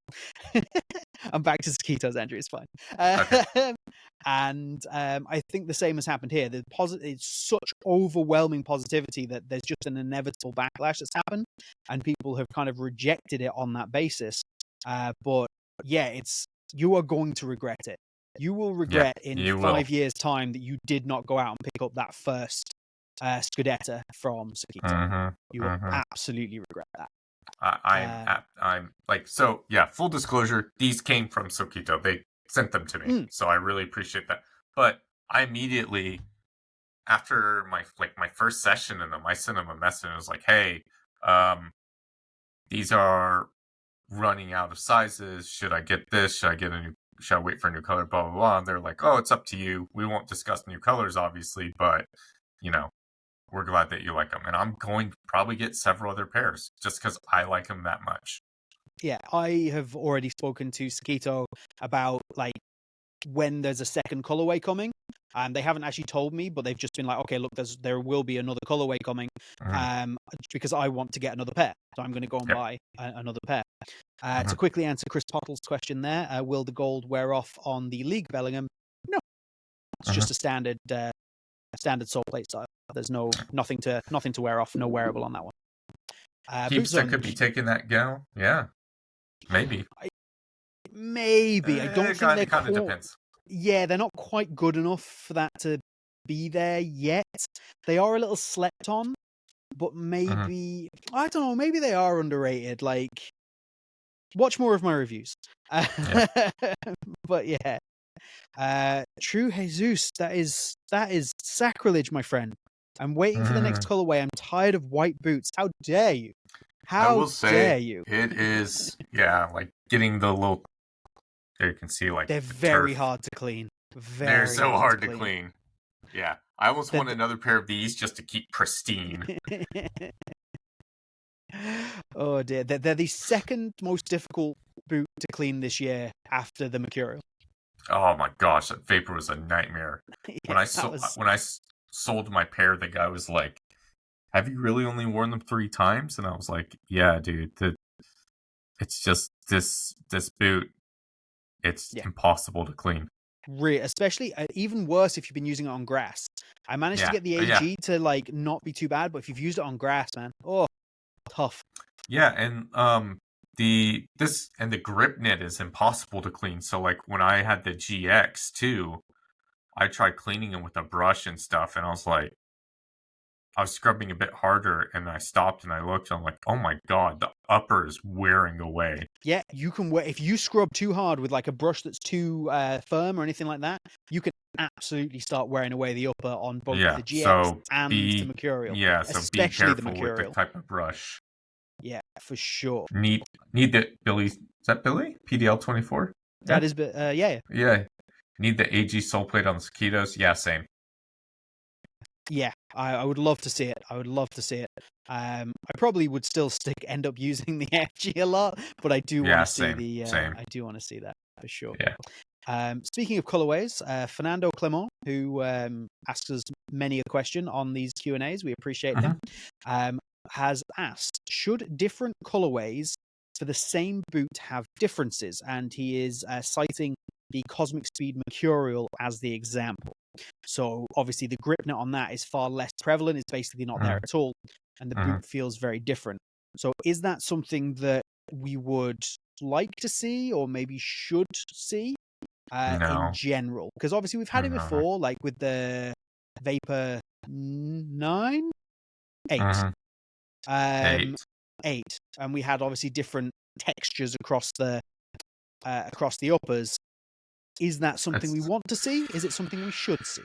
I'm back to Sakitos, Andrew. It's fine. Okay. And I think the same has happened here. It's such overwhelming positivity that there's just an inevitable backlash that's happened, and people have kind of rejected it on that basis. But yeah, you are going to regret it. You will regret in 5 years' time that you did not go out and pick up that first Scudetta from Sakito. You will absolutely regret that. I'm like, so yeah, full disclosure, these came from Sakito. They sent them to me. So I really appreciate that. But I immediately, after my first session in them, I sent them a message and was like, hey, these are running out of sizes. Should I get this? Should I wait for a new color? Blah, blah, blah. And they're like, oh, it's up to you. We won't discuss new colors, obviously, but we're glad that you like them. And I'm going to probably get several other pairs just because I like them that much. Yeah, I have already spoken to Sakito about when there's a second colorway coming. They haven't actually told me, but they've just been like, okay, look, there will be another colorway coming because I want to get another pair. So I'm going to go and buy another pair. To quickly answer Chris Pottle's question there, will the gold wear off on the League Bellingham? No. It's just a standard soul plate style. There's nothing to wear off, no wearable on that one. Keepster could be taking that gal. Yeah. Maybe. I don't think they're kind of depends. Yeah, they're not quite good enough for that to be there yet. They are a little slept on, but maybe I don't know. Maybe they are underrated. Watch more of my reviews. But yeah, True Jesus, that is sacrilege, my friend. I'm waiting for the next colorway. I'm tired of white boots. How dare you? How dare you? It is, getting the little. There you can see, they're very hard to clean. They're so hard to clean. Yeah, I almost want another pair of these just to keep pristine. Oh dear, they're the second most difficult boot to clean this year after the Mercurial. Oh my gosh, that Vapor was a nightmare. Yeah, that was. When I sold my pair, the guy was like, "Have you really only worn them 3 times?" And I was like, "Yeah, dude. It's just this boot. It's Yeah. impossible to clean." Especially even worse if you've been using it on grass. I managed to get the Yeah, AG to like not be too bad, but if you've used it on grass, man, oh, tough. yeah, and the grip knit is impossible to clean. So like when I had the GX too, I tried cleaning it with a brush and stuff, and I was scrubbing a bit harder, and I stopped and I looked, and I'm like, oh my god, the upper is wearing away. Yeah, you can wear if you scrub too hard with like a brush that's too firm or anything like that, you can absolutely start wearing away the upper on both the GX and the Mercurial. So be Especially the careful with the Mercurial. type of brush. Yeah, for sure. Need the Billy. Is that Billy? PDL-24? That is, yeah. Yeah. Need the AG sole plate on the Sakitos? Yeah, same. Yeah, I would love to see it. I would love to see it. I probably would still end up using the FG a lot, but I do want to see same. I do want to see that for sure. Yeah. Speaking of colorways, Fernando Clement, who asks us many a question on these Q&As, we appreciate them, has asked, should different colorways for the same boot have differences? And he is citing the Cosmic Speed Mercurial as the example. So obviously the grip knit on that is far less prevalent. It's basically not there at all. And the boot feels very different. So is that something that we would like to see or maybe should see in general? Because obviously we've had it before, like with the Vapor 9? 8. 8. And we had obviously different textures across the uppers. Is that something we want to see? Is it something we should see?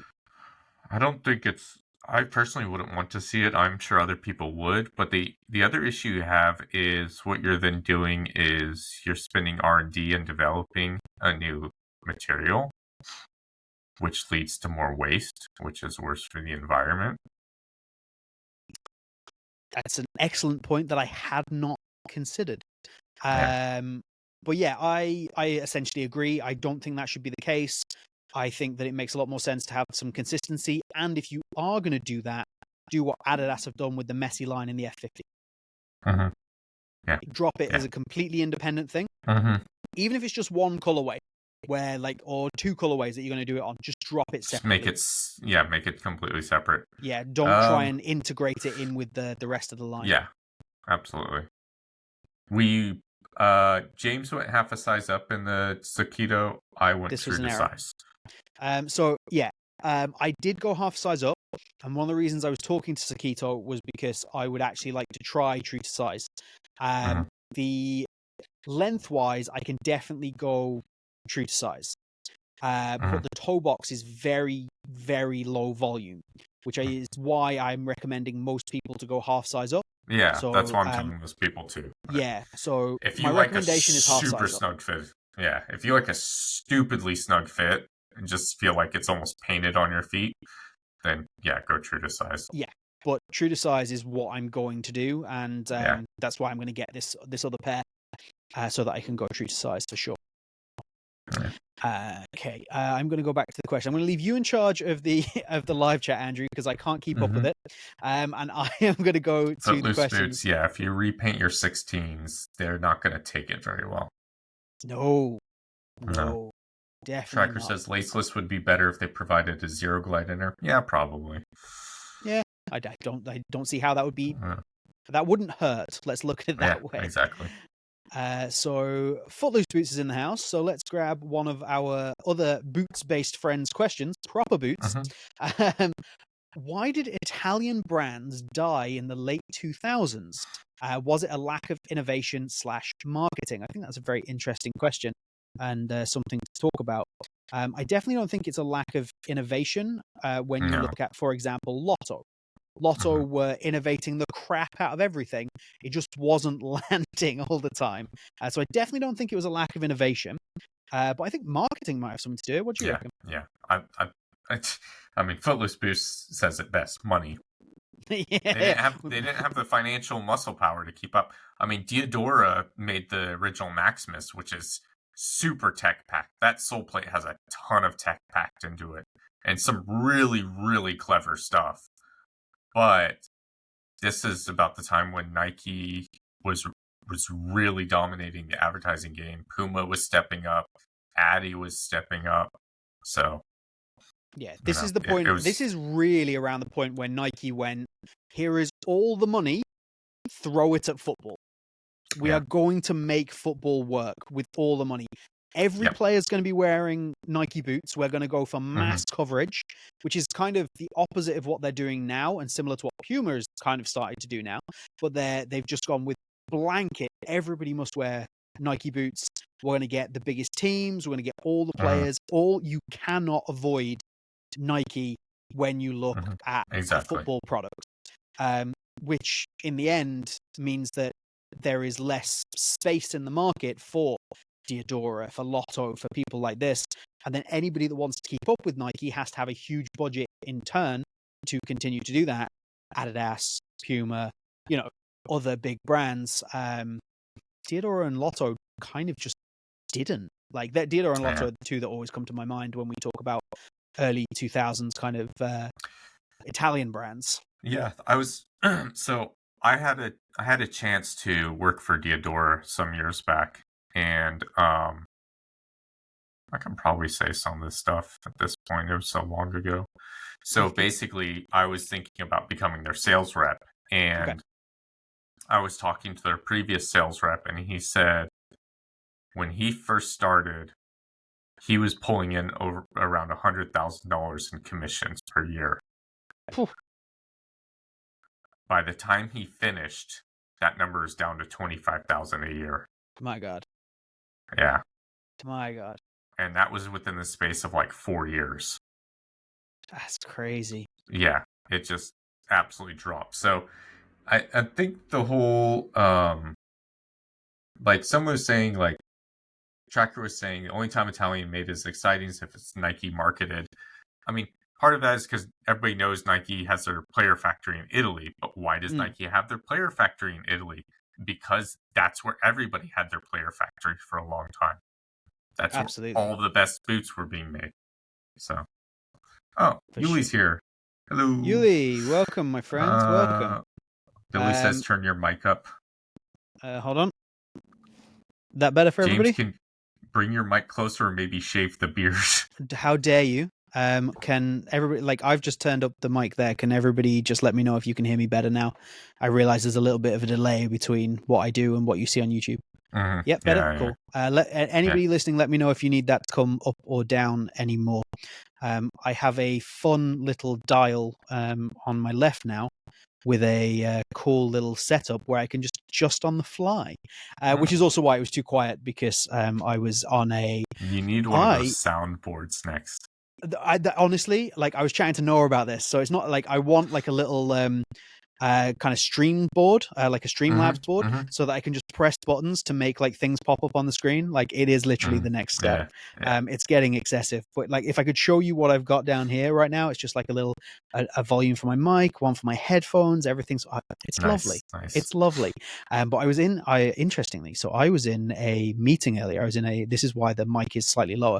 I personally wouldn't want to see it. I'm sure other people would, but the other issue you have is what you're then doing is you're spending R&D and developing a new material, which leads to more waste, which is worse for the environment. That's an excellent point that I had not considered. But yeah, I essentially agree. I don't think that should be the case. I think that it makes a lot more sense to have some consistency. And if you are going to do that, do what Adidas have done with the Messi line in the F50. Yeah. Drop it as a completely independent thing. Even if it's just one colorway, or two colorways that you're going to do it on, just drop it separately. Make it completely separate. Yeah, don't try and integrate it in with the rest of the line. Yeah, absolutely. James went half a size up in the Sakito. I went true to size. I did go half size up, and one of the reasons I was talking to Sakito was because I would actually like to try true to size. The lengthwise, I can definitely go true to size, but the toe box is very, very low volume, which is why I'm recommending most people to go half size up. Yeah, so, that's why I'm telling most people too. Yeah, so if you like a super snug fit, if you like a stupidly snug fit and just feel like it's almost painted on your feet, then go true to size. Yeah, but true to size is what I'm going to do, and that's why I'm going to get this other pair, so that I can go true to size for sure. Okay, I'm going to go back to the question. I'm going to leave you in charge of the live chat, Andrew, because I can't keep up with it. And I am going to go to the questions. Boots, if you repaint your 16s, they're not going to take it very well. No, definitely Tracker not. says laceless would be better if they provided a zero glide inner. Yeah, probably. Yeah, I don't see how that would be. That wouldn't hurt. Let's look at it that way. Exactly. So Footloose Boots is in the house. So let's grab one of our other boots-based friends' questions. Proper boots. Why did Italian brands die in the late 2000s? Was it a lack of innovation/marketing? I think that's a very interesting question and something to talk about. I definitely don't think it's a lack of innovation when you look at, for example, Lotto. Lotto were innovating the crap out of everything. It just wasn't landing all the time. So I definitely don't think it was a lack of innovation. But I think marketing might have something to do. What do you reckon? Yeah. I mean, Footloose Boost says it best. Money. Yeah. They didn't have the financial muscle power to keep up. I mean, Diodora made the original Maximus, which is super tech packed. That Soul Plate has a ton of tech packed into it and some really, really clever stuff. But this is about the time when Nike was really dominating the advertising game. Puma was stepping up. Addy was stepping up. So yeah, this is the point. This is really around the point where Nike went, here is all the money, throw it at football. We are going to make football work with all the money. Every player is going to be wearing Nike boots. We're going to go for mass coverage, which is kind of the opposite of what they're doing now and similar to what Puma is kind of started to do now. But they've just gone with blanket. Everybody must wear Nike boots. We're going to get the biggest teams. We're going to get all the players. You cannot avoid Nike when you look at a football product, which in the end means that there is less space in the market for Diodora, for Lotto, for people like this. And then anybody that wants to keep up with Nike has to have a huge budget in turn to continue to do that. Adidas, Puma, other big brands. Diodora and Lotto kind of just didn't. Like that, Diodora and Lotto are the two that always come to my mind when we talk about early 2000s kind of Italian brands. Yeah, I was so I had a chance to work for Diodora some years back, and I can probably say some of this stuff at this point. It was so long ago. So basically, I was thinking about becoming their sales rep, and I was talking to their previous sales rep, and he said when he first started, he was pulling in over around $100,000 in commissions per year. By the time he finished, that number is down to $25,000 a year. My God. Yeah. My God. And that was within the space of like 4 years. That's crazy. Yeah, it just absolutely dropped. So I think the whole like someone was saying, like Tracker was saying, the only time Italian made is exciting is if it's Nike marketed. I mean, part of that is because everybody knows Nike has their player factory in Italy, but why does Nike have their player factory in Italy? Because that's where everybody had their player factory for a long time. That's where all the best boots were being made. So, Yuli's here. Hello, Yuli. Welcome, my friends. Welcome. Billy says, "Turn your mic up." Hold on. That better for everybody? James can bring your mic closer, or maybe shave the beard. How dare you? Can everybody, like, I've just turned up the mic there. Can everybody just let me know if you can hear me better now? I realize there's a little bit of a delay between what I do and what you see on YouTube. Yep, better. Yeah, cool. Anybody listening, let me know if you need that to come up or down anymore. I have a fun little dial on my left now with a cool little setup where I can just adjust on the fly, which is also why it was too quiet, because I was on a... You need one of those soundboards next. Honestly, like, I was chatting to Noah about this, so it's not like I want like a little kind of stream board, like a Streamlabs board, so that I can just press buttons to make like things pop up on the screen. Like, it is literally the next step. It's getting excessive, but like, if I could show you what I've got down here right now, it's just like a little a volume for my mic, one for my headphones, everything's it's lovely. It's lovely. But I was interestingly, so I was in a meeting earlier. This is why the mic is slightly lower.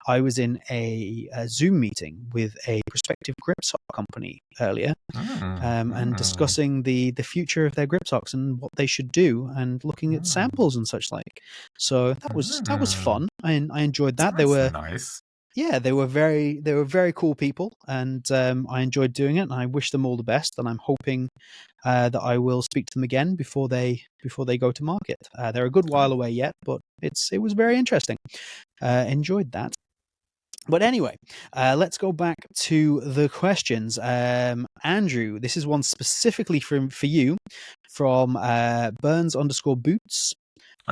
I was in a Zoom meeting with a prospective grip sock company earlier, and discussing the future of their grip socks and what they should do, and looking at samples and such like. So that was fun. I enjoyed that. They were nice. Yeah, they were very cool people, and I enjoyed doing it. And I wish them all the best. And I'm hoping that I will speak to them again before they go to market. They're a good while away yet, but it was very interesting. Enjoyed that. But anyway, let's go back to the questions. Andrew, this is one specifically for you from Burns_Boots.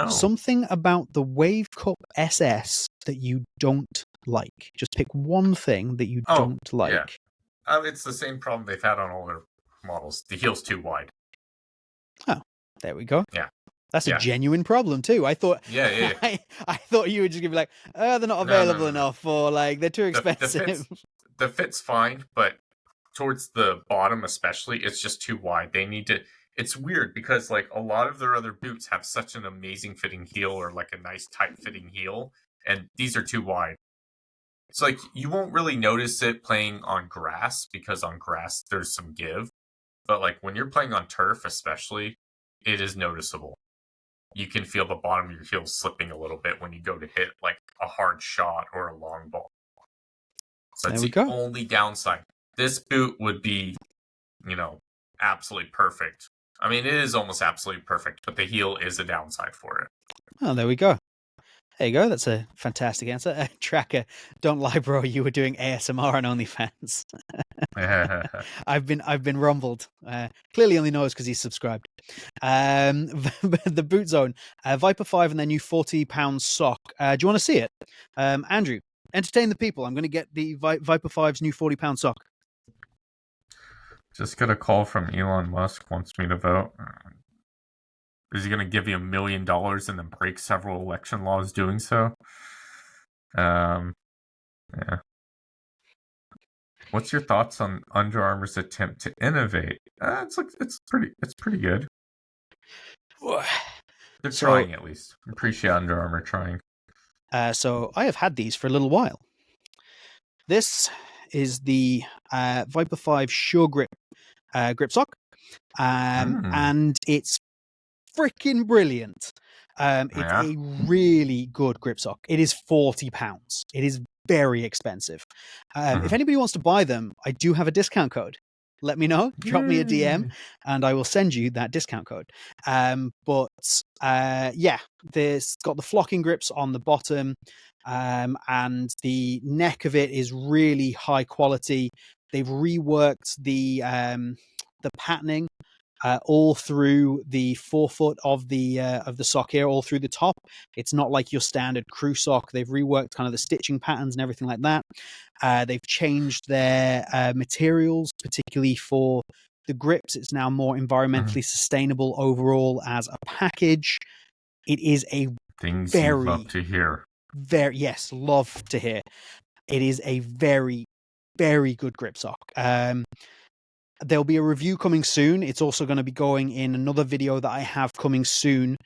Something about the Wave Cup SS that you don't like. Just pick one thing that you don't like. Yeah. It's the same problem they've had on all their models. The heel's too wide. Oh, there we go. Yeah. That's a genuine problem too. I thought, I thought you were just gonna be like, they're not available enough, or like they're too expensive. The fit's fine, but towards the bottom especially, it's just too wide. They need to. It's weird because like a lot of their other boots have such an amazing fitting heel or like a nice tight fitting heel, and these are too wide. It's like you won't really notice it playing on grass because on grass there's some give, but like when you're playing on turf especially, it is noticeable. You can feel the bottom of your heel slipping a little bit when you go to hit like a hard shot or a long ball. So that's the only downside. This boot would be, absolutely perfect. I mean, it is almost absolutely perfect, but the heel is a downside for it. Oh, there we go. There you go. That's a fantastic answer. Tracker, don't lie, bro. You were doing ASMR on OnlyFans. I've been rumbled. Clearly only knows because he's subscribed. The Boot Zone, Viper 5 and their new £40 sock. Do you want to see it? Andrew, entertain the people. I'm going to get the Viper 5's new £40 sock. Just got a call from Elon Musk, wants me to vote. Is he going to give you $1 million and then break several election laws doing so? Yeah. What's your thoughts on Under Armour's attempt to innovate? It's pretty good. They're trying at least. I appreciate Under Armour trying. So I have had these for a little while. This is the Viper 5 Sure Grip grip sock, and it's freaking brilliant. It's a really good grip sock. It is £40. It is very expensive. If anybody wants to buy them, I do have a discount code. Let me know. Drop me a DM, and I will send you that discount code. There's got the flocking grips on the bottom, and the neck of it is really high quality. They've reworked the patterning all through the forefoot of the sock here, all through the top. It's not like your standard crew sock. They've reworked kind of the stitching patterns and everything like that. They've changed their materials, particularly for the grips. It's now more environmentally sustainable overall as a package. It is a things you love to hear. Love to hear. It is a very, very good grip sock. There'll be a review coming soon. It's also going to be going in another video that I have coming soon.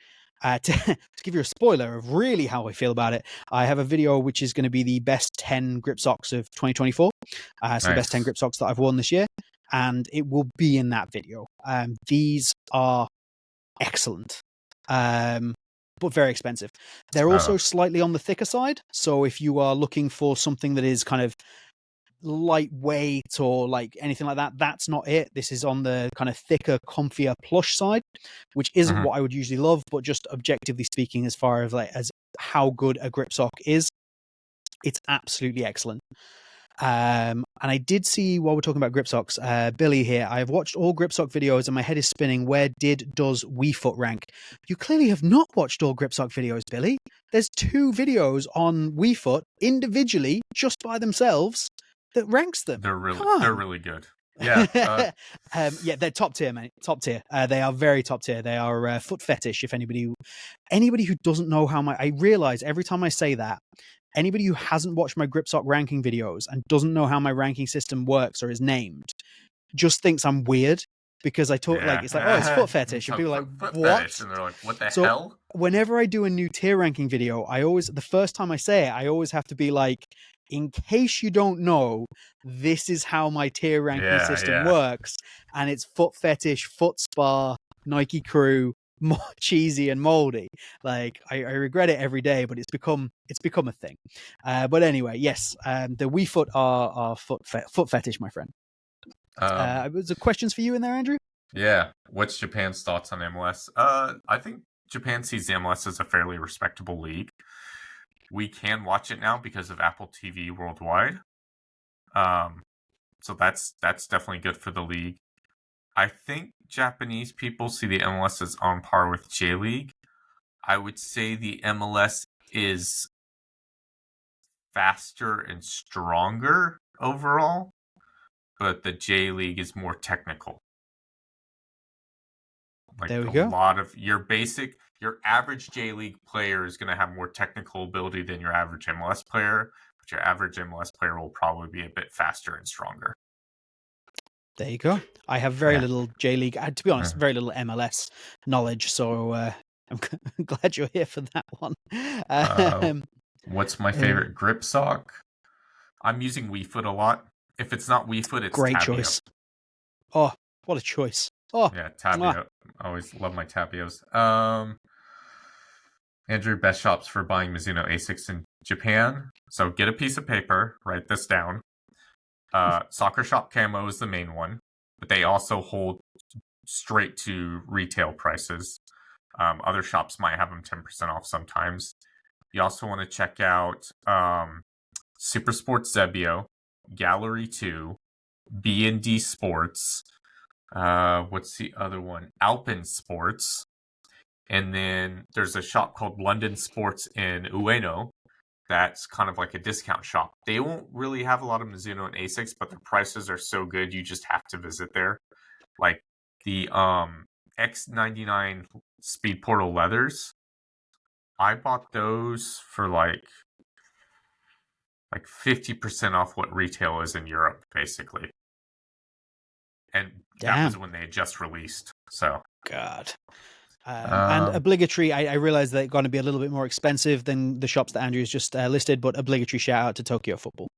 To give you a spoiler of really how I feel about it, I have a video which is going to be the best 10 grip socks of 2024. So the best 10 grip socks that I've worn this year. And it will be in that video. These are excellent, but very expensive. They're also slightly on the thicker side. So if you are looking for something that is kind of lightweight or like anything like that, that's not it. This is on the kind of thicker, comfier plush side, which isn't what I would usually love, but just objectively speaking, as far as how good a grip sock is, it's absolutely excellent. And I did see, while we're talking about grip socks, Billy here, I have watched all grip sock videos and my head is spinning. Where does WeFoot rank? You clearly have not watched all grip sock videos, Billy. There's 2 videos on WeFoot individually, just by themselves, that ranks them. They're really good. Yeah. They're top tier, man. Top tier. They are very top tier. They are foot fetish. If anybody who doesn't know how I realize every time I say that, anybody who hasn't watched my grip sock ranking videos and doesn't know how my ranking system works or is named, just thinks I'm weird because I talk it's like, oh, it's foot fetish. And people are like, what? And they're like, what the hell? Whenever I do a new tier ranking video, the first time I say it, I always have to be like, in case you don't know, this is how my tier ranking system works. And it's foot fetish, foot spa, Nike crew, more cheesy and moldy. Like I regret it every day, but it's become a thing. But anyway, yes, the WeFoot are foot fetish, my friend. Was there questions for you in there, Andrew? Yeah. What's Japan's thoughts on MLS? I think Japan sees the MLS as a fairly respectable league. We can watch it now because of Apple TV worldwide. So that's definitely good for the league. I think Japanese people see the MLS as on par with J-League. I would say the MLS is faster and stronger overall, but the J-League is more technical. Like there we go. A lot of your average J-League player is going to have more technical ability than your average MLS player, but your average MLS player will probably be a bit faster and stronger. There you go. I have very little J League, to be honest, very little MLS knowledge. So I'm glad you're here for that one. What's my favorite grip sock? I'm using WeFoot a lot. If it's not WeFoot, it's great Tabio. Choice. Oh, what a choice. Oh, yeah, Tabio. I always love my Tabios. Andrew, best shops for buying Mizuno Asics in Japan. So get a piece of paper, write this down. Soccer Shop Camo is the main one, but they also hold straight to retail prices. Other shops might have them 10% off sometimes. You also want to check out Super Sports Zebio, Gallery 2, B&D Sports. What's the other one? Alpen Sports. And then there's a shop called London Sports in Ueno. That's kind of like a discount shop. They won't really have a lot of Mizuno and Asics, but the prices are so good you just have to visit there. Like the X99 Speed Portal leathers, I bought those for like 50% off what retail is in Europe, basically. And that was when they had just released. So God. And obligatory, I realize they're going to be a little bit more expensive than the shops that Andrew's just listed, but obligatory shout out to Tokyo Football.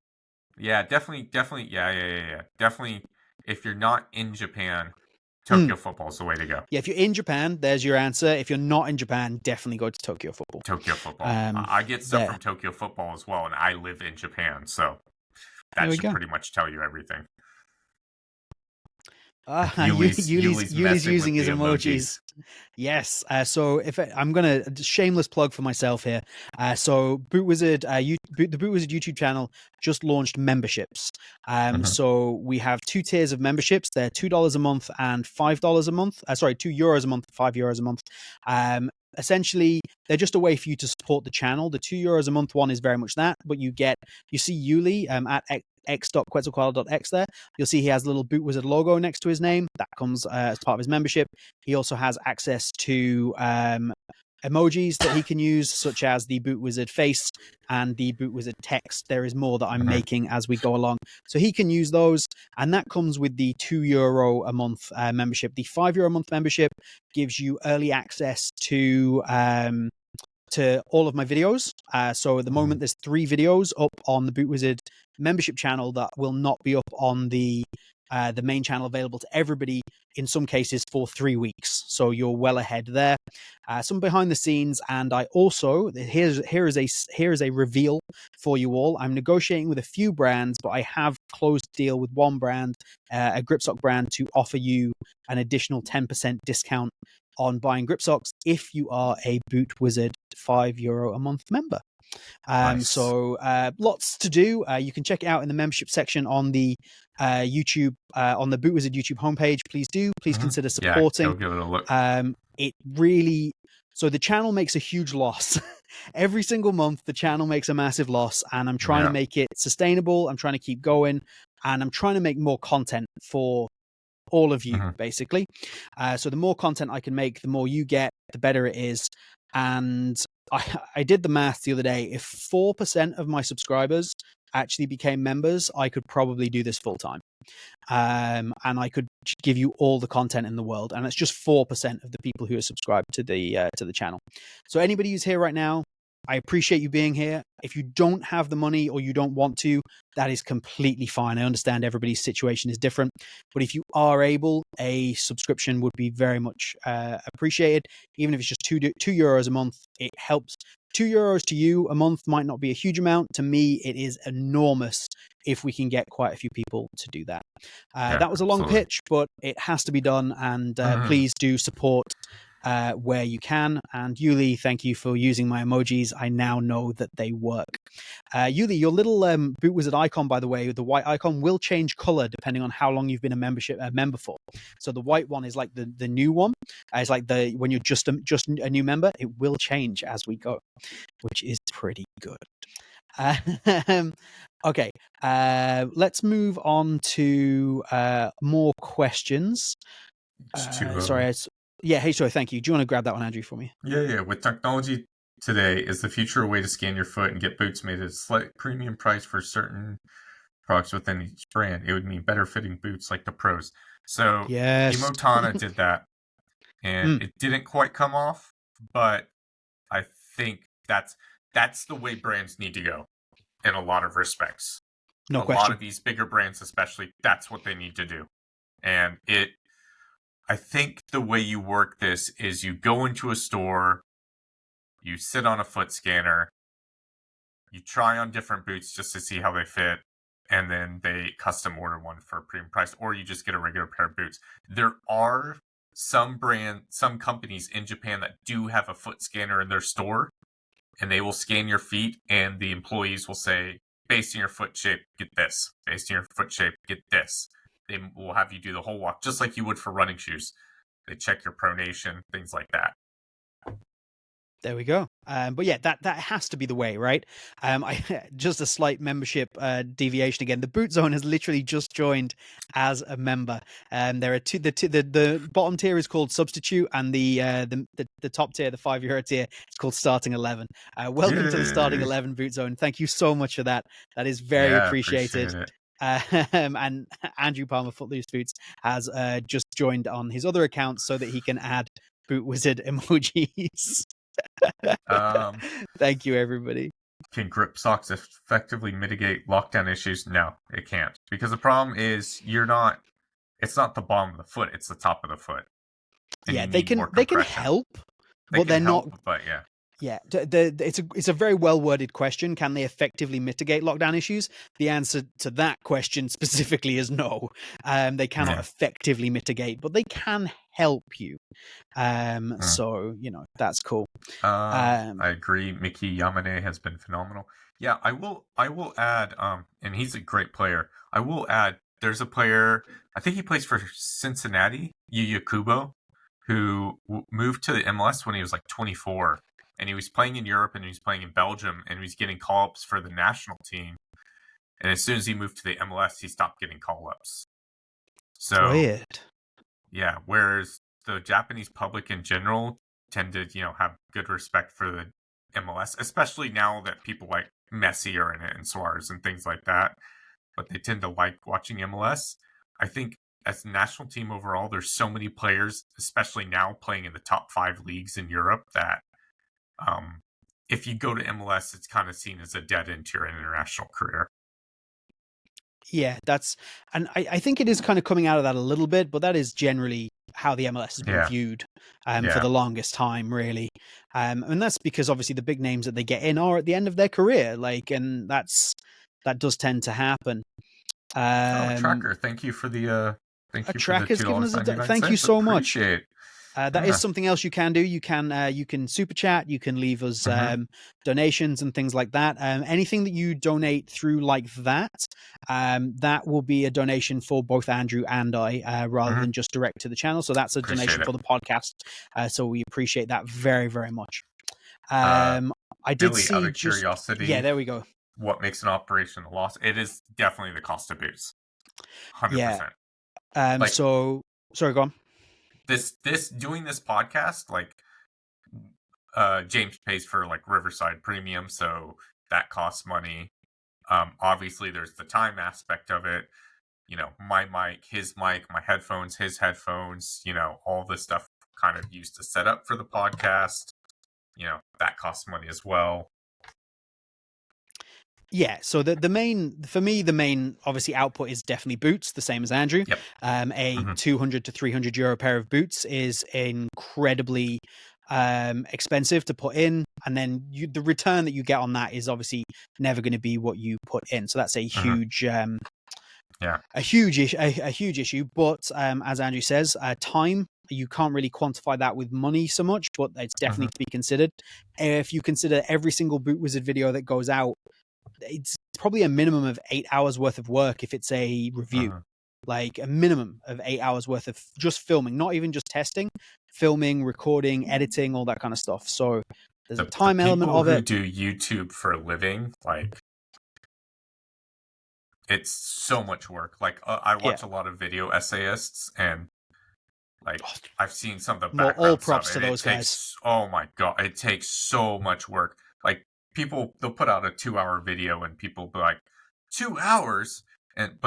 Yeah, definitely. Yeah. Definitely, if you're not in Japan, Tokyo Football is the way to go. Yeah, if you're in Japan, there's your answer. If you're not in Japan, definitely go to Tokyo Football. Tokyo Football. I get stuff from Tokyo Football as well, and I live in Japan, so that should pretty much tell you everything. Yuli's using his emojis. Yes. So I'm going to shameless plug for myself here. So Boot Wizard, the Boot Wizard YouTube channel just launched memberships. So we have 2 tiers of memberships. They're $2 a month and $5 a month. €2 a month, €5 a month. Essentially, they're just a way for you to support the channel. The €2 a month one is very much that, but you see Yuli at x.quetzalcoatl.x there. You'll see he has a little Boot Wizard logo next to his name. That comes as part of his membership. He also has access to emojis that he can use, such as the Boot Wizard face and the Boot Wizard text. There is more that I'm making as we go along. So he can use those, and that comes with the €2 a month membership. The €5 a month membership gives you early access to all of my videos. So at the moment, there's 3 videos up on the Boot Wizard membership channel that will not be up on the main channel, available to everybody in some cases for 3 weeks. So you're well ahead there. Some behind the scenes, and I also here is a reveal for you all. I'm negotiating with a few brands, but I have closed a deal with one brand, a grip sock brand, to offer you an additional 10% discount on buying grip socks if you are a Boot Wizard €5 a month member. Nice. So lots to do. You can check it out in the membership section on the YouTube, on the Boot Wizard YouTube homepage. Please consider supporting. Yeah, go give it a look. It really, so the channel makes a huge loss. Every single month, the channel makes a massive loss, and I'm trying to make it sustainable. I'm trying to keep going, and I'm trying to make more content for all of you, basically. So the more content I can make, the more you get, the better it is. And I did the math the other day. If 4% of my subscribers actually became members, I could probably do this full time. And I could give you all the content in the world. And it's just 4% of the people who are subscribed to the channel. So anybody who's here right now, I appreciate you being here. If you don't have the money or you don't want to, that is completely fine. I understand everybody's situation is different. But if you are able, a subscription would be very much appreciated. Even if it's just €2 a month, it helps. €2 to you a month might not be a huge amount. To me, it is enormous if we can get quite a few people to do that. That was a long pitch, but it has to be done. And please do support where you can. And Yuli, thank you for using my emojis. I now know that they work. Yuli, your little Boot Wizard icon, by the way, the white icon will change color depending on how long you've been a member for. So the white one is like the new one. It's like when you're just a new member. It will change as we go, which is pretty good. Okay, let's move on to more questions. Sorry. Hey, sorry, thank you. Do you want to grab that one, Andrew, for me? Yeah. With technology today, is the future a way to scan your foot and get boots made at a slight premium price for certain products within each brand. It would mean better fitting boots like the pros. So Yes. Imotana did that, and Mm, it didn't quite come off, but I think that's the way brands need to go in a lot of respects. no A lot question. of these bigger brands, especially, that's what they need to do. And I think the way you work this is you go into a store, you sit on a foot scanner, you try on different boots just to see how they fit, and then they custom order one for a premium price, or you just get a regular pair of boots. There are some companies in Japan that do have a foot scanner in their store, and they will scan your feet, and the employees will say, based on your foot shape, get this. Based on your foot shape, get this. They will have you do the whole walk, just like you would for running shoes. They check your pronation, things like that. There we go. But yeah, that has to be the way, right? I just a slight membership deviation again. The Boot Zone has literally just joined as a member. There are the bottom tier is called Substitute, and the top tier, the €5 tier, it's called Starting 11. Welcome to the Starting 11 Boot Zone. Thank you so much for that. That is very appreciated. Appreciate it. And Andrew Palmer Footloose Boots has just joined on his other account so that he can add Boot Wizard emojis. Thank you, everybody. Can grip socks effectively mitigate lockdown issues? No, it can't. Because the problem is it's not the bottom of the foot, it's the top of the foot. And yeah, they can help, but they're not. But yeah. Yeah, it's a very well worded question. Can they effectively mitigate lockdown issues? The answer to that question specifically is no. They cannot effectively mitigate, but they can help you. So that's cool. I agree. Miki Yamane has been phenomenal. Yeah, I will add. And he's a great player. I will add. There's a player. I think he plays for Cincinnati, Yuya Kubo, who moved to the MLS when he was like 24. And he was playing in Europe and he was playing in Belgium and he was getting call-ups for the national team. And as soon as he moved to the MLS, he stopped getting call-ups. So, weird. Yeah, whereas the Japanese public in general tend to, have good respect for the MLS, especially now that people like Messi are in it and Suarez and things like that. But they tend to like watching MLS. I think as a national team overall, there's so many players, especially now playing in the top 5 leagues in Europe, that if you go to MLS, it's kind of seen as a dead end to your international career. Yeah, and I think it is kind of coming out of that a little bit, but that is generally how the MLS has been viewed for the longest time, really. And that's because obviously the big names that they get in are at the end of their career, and that does tend to happen. Tracker, thank you for the Tracker's given us thank you so much. Appreciate. That is something else you can do. You can super chat. You can leave us donations and things like that. Anything that you donate through like that, that will be a donation for both Andrew and I, rather than just direct to the channel. So that's a donation for the podcast. So we appreciate that very, very much. I did Billy, see out of curiosity. Yeah, there we go. What makes an operation a loss? It is definitely the cost of boots. 100%. Yeah. So sorry, go on. This doing this podcast, James pays for Riverside Premium, so that costs money. Obviously there's the time aspect of it. My mic, his mic, my headphones, his headphones, all this stuff kind of used to set up for the podcast. That costs money as well. Yeah, so the main obviously output is definitely boots, the same as Andrew. Yep. A 200 to €300 pair of boots is incredibly expensive to put in, and then the return that you get on that is obviously never going to be what you put in. So that's a huge a huge issue. But as Andrew says, time, you can't really quantify that with money so much, but it's definitely to be considered. If you consider every single Boot Wizard video that goes out, it's probably a minimum of 8 hours worth of work if it's a review. Like a minimum of 8 hours worth of just filming, not even just testing, filming, recording, editing, all that kind of stuff. So there's a time element of it. People who do YouTube for a living, it's so much work. I watch a lot of video essayists, and I've seen some of the background all props stuff, to those guys. Oh my god, it takes so much work. People, they'll put out a 2-hour video and people be like, 2 hours? and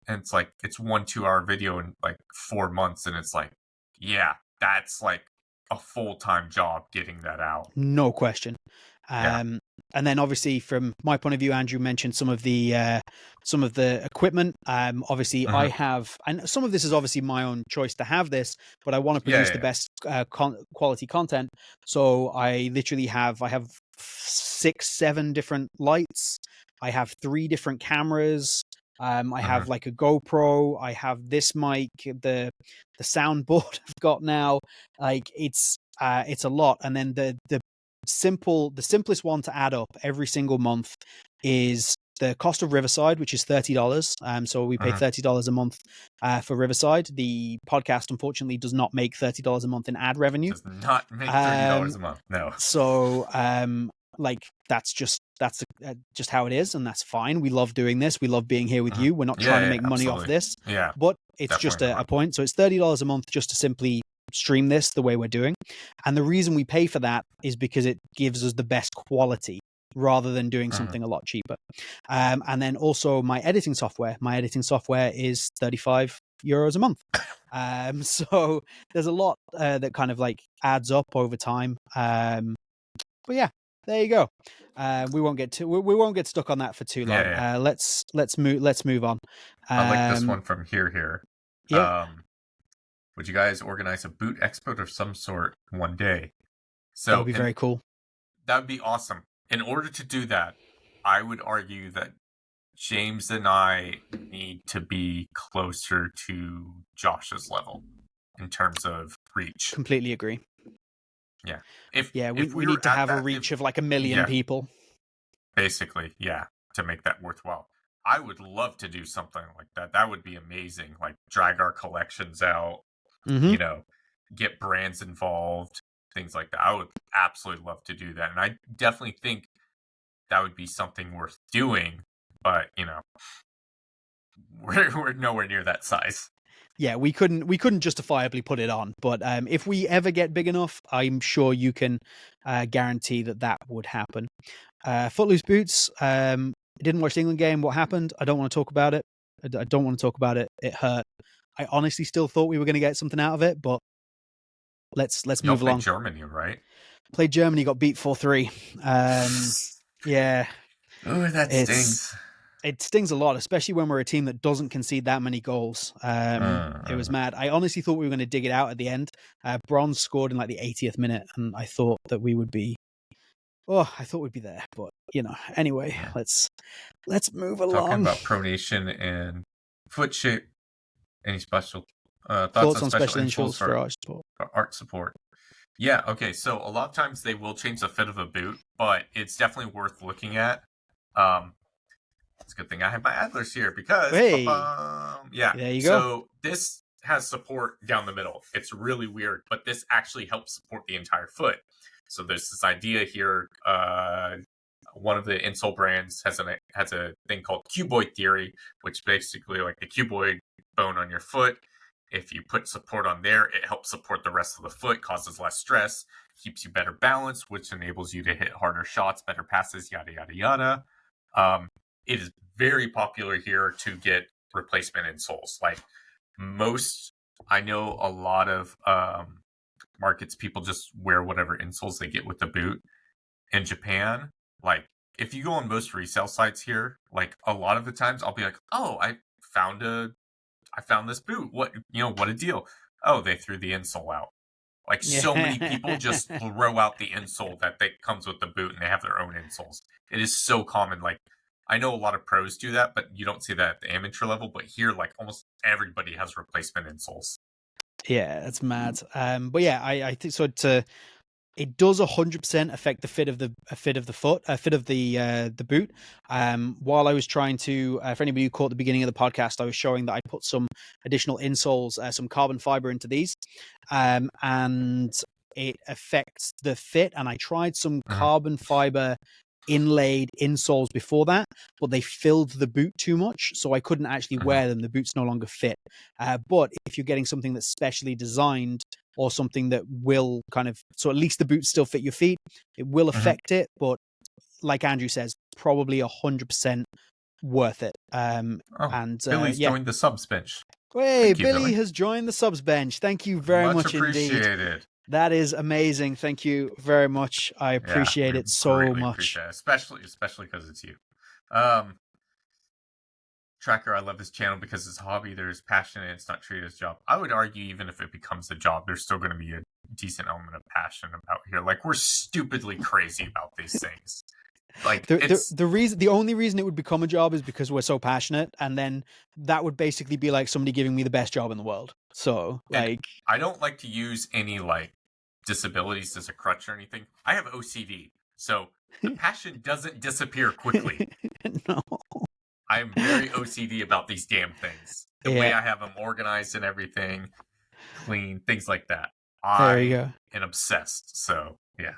it's like it's 1 2 hour video in like 4 months, and it's like, yeah, that's like a full-time job getting that out. No question. Yeah. And then obviously from my point of view, Andrew mentioned some of the equipment. Obviously I Mhm. have, and some of this is obviously my own choice to have this, but I want to Yeah, produce yeah, the yeah. best quality content. So I literally I have 6 7 different lights. I have 3 different cameras. I have Mhm. like a GoPro. I have this mic, the soundboard I've got now. Like it's a lot. And then the simplest one to add up every single month is the cost of Riverside, which is $30. So we pay Mhm. $30 a month for Riverside. The podcast, unfortunately, does not make $30 a month in ad revenue. Does not make $30 Um, a month. No. so like that's just how it is, and that's fine. We love doing this. We love being here with Mhm. you. We're not Yeah, trying to yeah, make money off absolutely. this, Yeah, but it's just definitely a not. point. So it's $30 a month just to simply stream this the way we're doing. And the reason we pay for that is because it gives us the best quality rather than doing Mhm. something a lot cheaper. And then also my editing software is 35 euros a month. So there's a lot that kind of like adds up over time. But yeah, there you go. We won't get stuck on that for too long. Yeah, yeah. Let's move on. I like this one from here. Yeah, Would you guys organize a boot expo of some sort one day? that would So, be and very cool. that would be awesome. In order to do that, I would argue that James and I need to be closer to Josh's level in terms of reach. Completely agree. Yeah. Yeah, If we we were need to at have a that, reach of like 1 million yeah, people. basically, yeah, to make that worthwhile. I would love to do something like that. That would be amazing. Like drag our collections out, Mm-hmm. you know, get brands involved, things like that. I would absolutely love to do that. And I definitely think that would be something worth doing, but we're nowhere near that size. Yeah, we couldn't justifiably put it on, but if we ever get big enough, I'm sure you can guarantee that would happen. Footloose boots. I didn't watch the England game. What happened? I don't want to talk about it. I don't want to talk about it. It hurt. I honestly still thought we were going to get something out of it, but let's Y'all move play along. Germany, right? Played Germany, got beat 4-3. Yeah, Oh, that it's stings. it stings a lot, especially when we're a team that doesn't concede that many goals. It was mad. I honestly thought we were going to dig it out at the end. Bronze scored in like the 80th minute, and I thought that we would be. Oh, I thought we'd be there, but anyway, Yeah. let's move Talking along. about pronation and foot shape. Any special Thoughts on on special special insoles initials for our sport? for art support? Yeah, okay. So a lot of times they will change the fit of a boot, but it's definitely worth looking at. It's a good thing I have my Adlers here because, Hey, yeah. there you go. So this has support down the middle. It's really weird, but this actually helps support the entire foot. So there's this idea here. One of the insole brands has a thing called cuboid theory, which basically like the cuboid bone on your foot. If you put support on there, it helps support the rest of the foot, causes less stress, keeps you better balanced, which enables you to hit harder shots, better passes, yada yada yada. It is very popular here to get replacement insoles. Like most, I know a lot of markets, people just wear whatever insoles they get with the boot. In Japan, like if you go on most resale sites here, like a lot of the times I'll be like, oh, I found this boot. What a deal. Oh, they threw the insole out. Like so many people Yeah. just throw out the insole that comes with the boot and they have their own insoles. It is so common. Like I know a lot of pros do that, but you don't see that at the amateur level. But here, like almost everybody has replacement insoles. Yeah, that's mad. But yeah, I think so. It does 100% affect the fit of the fit of the boot. While I was trying to, for anybody who caught the beginning of the podcast, I was showing that I put some additional insoles, some carbon fiber into these, and it affects the fit. And I tried some Mm-hmm. carbon fiber inlaid insoles before that, but they filled the boot too much, so I couldn't actually wear them. The boots no longer fit. But if you're getting something that's specially designed or something that will kind of, so at least the boots still fit your feet, it will affect it. But like Andrew says, probably 100% worth it. Billy's joined the subs bench. Hey, Billy has joined the subs bench. Thank you very much appreciated. Indeed. That is amazing. Thank you very much. I appreciate it so much. Especially because it's you. Tracker, I love this channel because it's a hobby. There's passion and it's not treated as a job. I would argue even if it becomes a job, there's still going to be a decent element of passion about here. Like, we're stupidly crazy about these things. Like, the only reason it would become a job is because we're so passionate, and then that would basically be like somebody giving me the best job in the world. So, like, I don't like to use any like disabilities as a crutch or anything. I have OCD, so the passion doesn't disappear quickly. No. I'm very OCD about these damn things. The way I have them organized and everything, clean, things like that. There you go. I'm obsessed. So, yeah.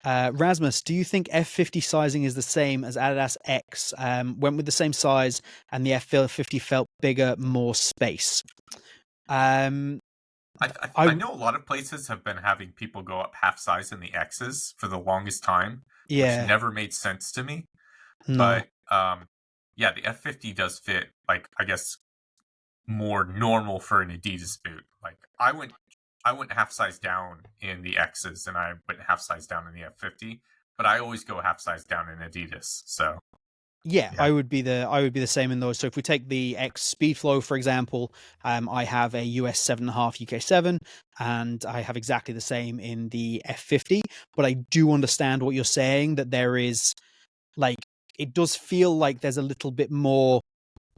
Rasmus, do you think F50 sizing is the same as Adidas X? Went with the same size and the F50 felt bigger, more space. I know a lot of places have been having people go up half size in the X's for the longest time, which never made sense to me. No. But yeah, the F50 does fit, like, I guess, more normal for an Adidas boot. Like, I went half size down in the X's and I went half size down in the F50, but I always go half size down in Adidas. So yeah, I would be the same in those. So if we take the X Speedflow, for example, I have a US 7.5 UK 7, and I have exactly the same in the F50. But I do understand what you're saying, that there is, like, it does feel like there's a little bit more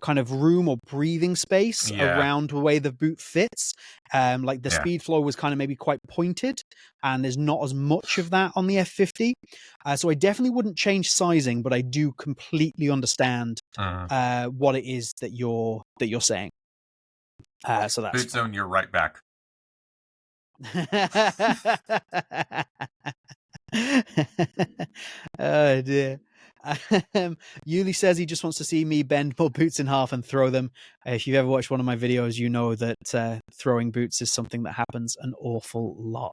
kind of room or breathing space around the way the boot fits. Like the Speedflow was kind of maybe quite pointed, and there's not as much of that on the F50. So I definitely wouldn't change sizing, but I do completely understand what it is that you're saying. So that's Boot Zone, you're right back. Oh dear. Yuli says he just wants to see me bend more boots in half and throw them. If you've ever watched one of my videos, you know that throwing boots is something that happens an awful lot.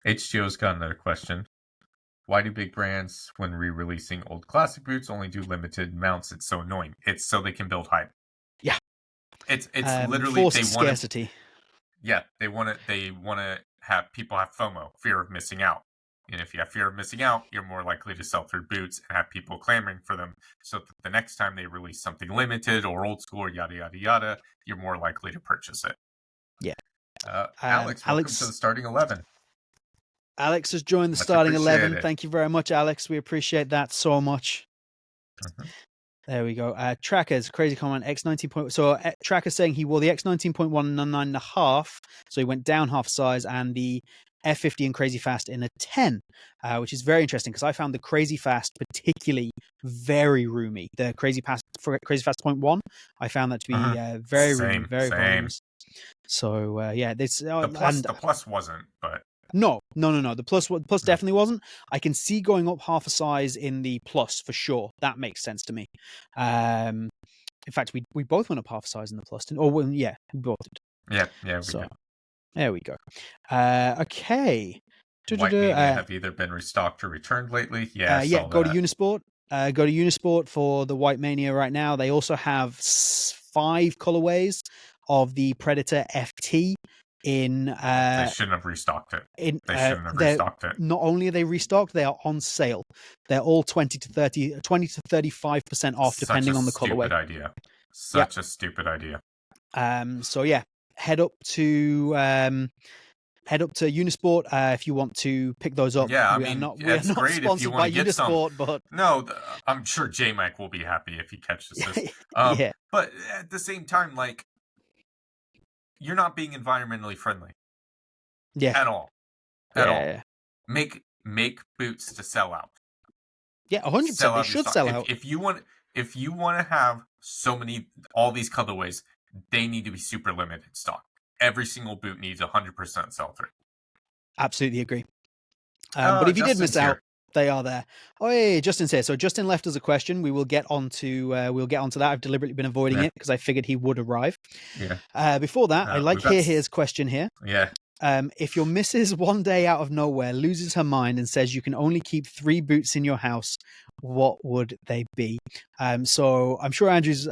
HGO's got another question. Why do big brands, when re-releasing old classic boots, only do limited mounts? It's so annoying. It's so they can build hype. Yeah. It's literally scarcity. They want to have people have FOMO, fear of missing out. And if you have fear of missing out, you're more likely to sell through boots and have people clamoring for them. So that the next time they release something limited or old school or yada, yada, yada, you're more likely to purchase it. Yeah. Alex, welcome to the starting 11. Alex has joined the starting 11. Thank you very much, Alex. We appreciate that so much. Mm-hmm. There we go. Tracker's crazy comment. X19. So Tracker's saying he wore the X19.1 9.5, so he went down half size, and the F50 and Crazy Fast in a 10, which is very interesting because I found the Crazy Fast particularly very roomy. The Crazy Fast 0.1, I found that to be very roomy, very voluminous. So yeah, this the plus wasn't, but no. The plus definitely wasn't. I can see going up half a size in the plus for sure. That makes sense to me. In fact, we both went up half a size in the plus. We both did. Yeah. So there we go. Okay. White Mania have either been restocked or returned lately. Go to Unisport. Go to Unisport for the White Mania right now. They also have 5 colorways of the Predator FT. They shouldn't have restocked it. They shouldn't have restocked it. Not only are they restocked, they are on sale. They're all 20 to 35% off, depending on the colorway. Such a stupid idea. So yeah, head up to Unisport if you want to pick those up. Yeah, we are not sponsored by Unisport, but no, I'm sure J-Mac will be happy if he catches this. But at the same time, like, you're not being environmentally friendly. Yeah. At all. At all. Make boots to sell out. Yeah, 100%. They should sell out. If you want to have all these colorways, they need to be super limited stock. Every single boot needs 100% sell through. Absolutely agree. But if you did miss out, they are there. Oh, hey, Justin's here. So Justin left us a question. We will get onto that. I've deliberately been avoiding it because I figured he would arrive. Yeah. Before that, I like his question here. Yeah. If your missus one day out of nowhere loses her mind and says you can only keep 3 boots in your house, what would they be? So I'm sure Andrew's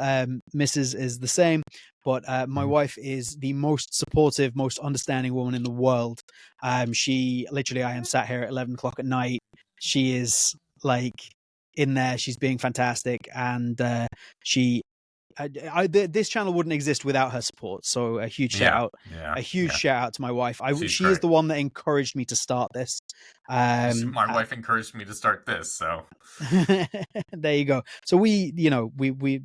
missus is the same, but my wife is the most supportive, most understanding woman in the world. She literally, I am sat here at 11 o'clock at night. She is like in there. She's being fantastic, and she this channel wouldn't exist without her support. So a huge shout out, a huge shout out to my wife. She is the one that encouraged me to start this. My wife encouraged me to start this, so there you go. So we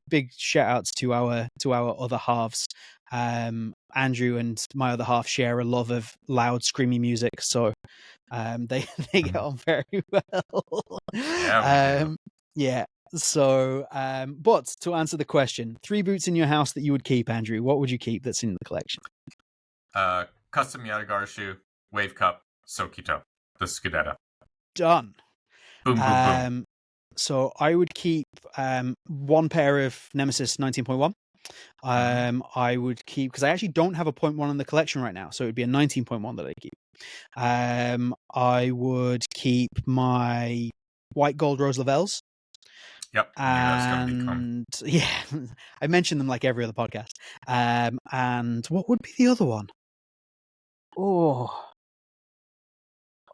big shout outs to our other halves. Andrew and my other half share a love of loud, screamy music, so they get on very well. Yeah, we do. Yeah. So, but to answer the question, 3 boots in your house that you would keep, Andrew, what would you keep that's in the collection? Custom Yadigar shoe, Wave Cup, Sokito, the Scudetto. Done. Boom, boom, boom. So I would keep 1 pair of Nemesis 19.1. I would keep, because I actually don't have a 0.1 in the collection right now, so it would be a 19.1 that I keep. I would keep my white gold Rose Lavelles. Yep. And yeah, I mentioned them like every other podcast. And what would be the other one? Oh,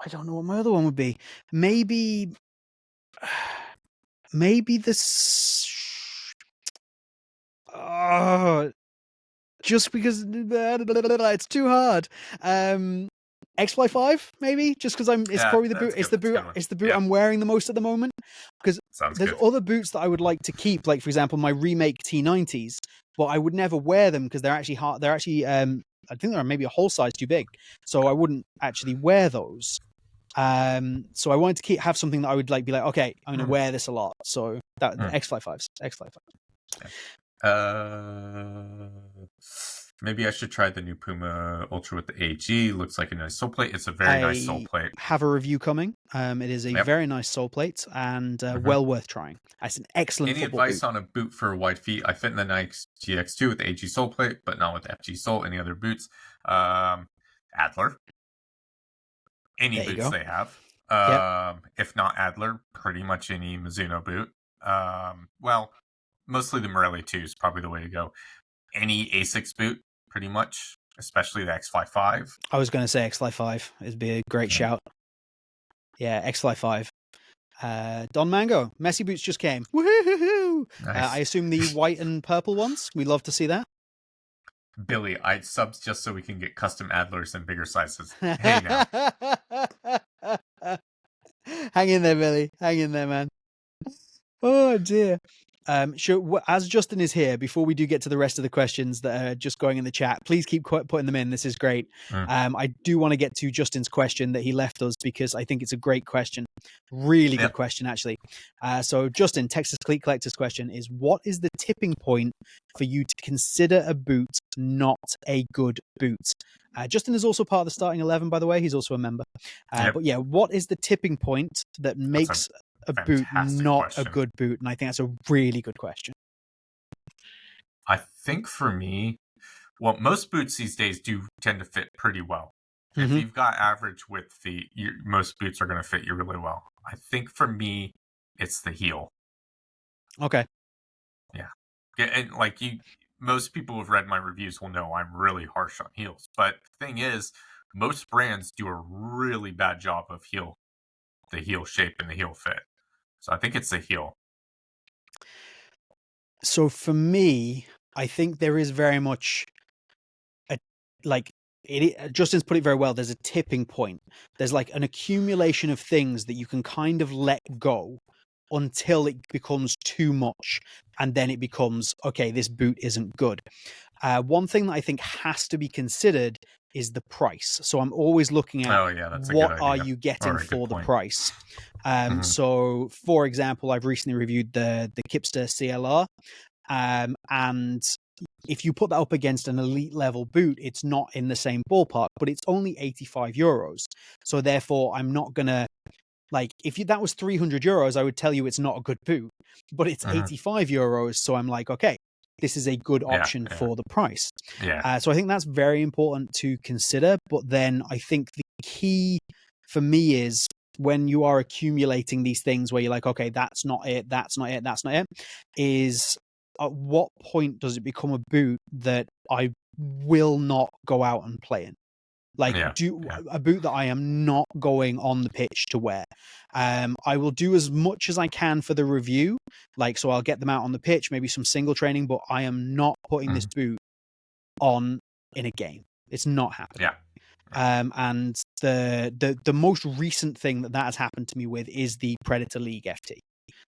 I don't know what my other one would be. Maybe this. Oh, just because it's too hard. X-Fly 5, maybe, just because it's probably the boot. It's the boot I'm wearing the most at the moment. Because there's other boots that I would like to keep, like for example my remake T90s, but I would never wear them because they're actually hard. They're actually I think they're maybe a whole size too big, so I wouldn't actually wear those. So I wanted to have something that I would be like, okay, I'm gonna wear this a lot. So that X-Fly 5s. Maybe I should try the new Puma Ultra with the AG. Looks like a nice sole plate. It's a very nice sole plate. Have a review coming. It is a very nice sole plate and well worth trying. It's an excellent. Any advice on a boot for wide feet? I fit in the Nike GX2 with the AG sole plate, but not with the FG sole. Any other boots? Adler. Any boots they have. If not Adler, pretty much any Mizuno boot. Well, mostly the Morelli 2 is probably the way to go. Any ASICS boot, pretty much, especially the X-Fly 5. I was going to say X-Fly 5 would be a great shout. Yeah, X-Fly 5. Don Mango, Messi boots just came. Woohoo! Nice. I assume the white and purple ones. We love to see that. Billy, I'd subs just so we can get custom Adlers in bigger sizes. Hey now. Hang in there, Billy. Hang in there, man. Oh dear. Sure. As Justin is here, before we do get to the rest of the questions that are just going in the chat, please keep putting them in. This is great. I do want to get to Justin's question that he left us because I think it's a great question. Really good question, actually. So Justin, Texas Cleat Collector's question is, what is the tipping point for you to consider a boot not a good boot? Justin is also part of the starting 11, by the way. He's also a member. But yeah, what is the tipping point that makes a boot not a good boot? And I think that's a really good question. I think for me, well, most boots these days do tend to fit pretty well. If you've got average width feet, most boots are going to fit you really well. I think for me, it's the heel. Okay. Yeah. And most people who've read my reviews will know I'm really harsh on heels. But the thing is, most brands do a really bad job of the heel shape and the heel fit. So I think it's the heel. So for me, I think there is very much Justin's put it very well. There's a tipping point. There's like an accumulation of things that you can kind of let go until it becomes too much. And then it becomes, okay, this boot isn't good. One thing that I think has to be considered is the price. So I'm always looking at what are you getting for the price. So for example, I've recently reviewed the Kipster CLR, and if you put that up against an elite level boot, it's not in the same ballpark, but it's only 85 euros. So therefore I'm not gonna, if that was 300 euros, I would tell you it's not a good boot, but it's 85 euros. So I'm like, okay, this is a good option for the price. So I think that's very important to consider. But then I think the key for me is when you are accumulating these things where you're like, okay, that's not it, that's not it, that's not it, is at what point does it become a boot that I will not go out and play in? Like, a boot that I am not going on the pitch to wear. I will do as much as I can for the review. Like, so I'll get them out on the pitch, maybe some single training, but I am not putting this boot on in a game. It's not happening. And the most recent thing that has happened to me with is the Predator League FT.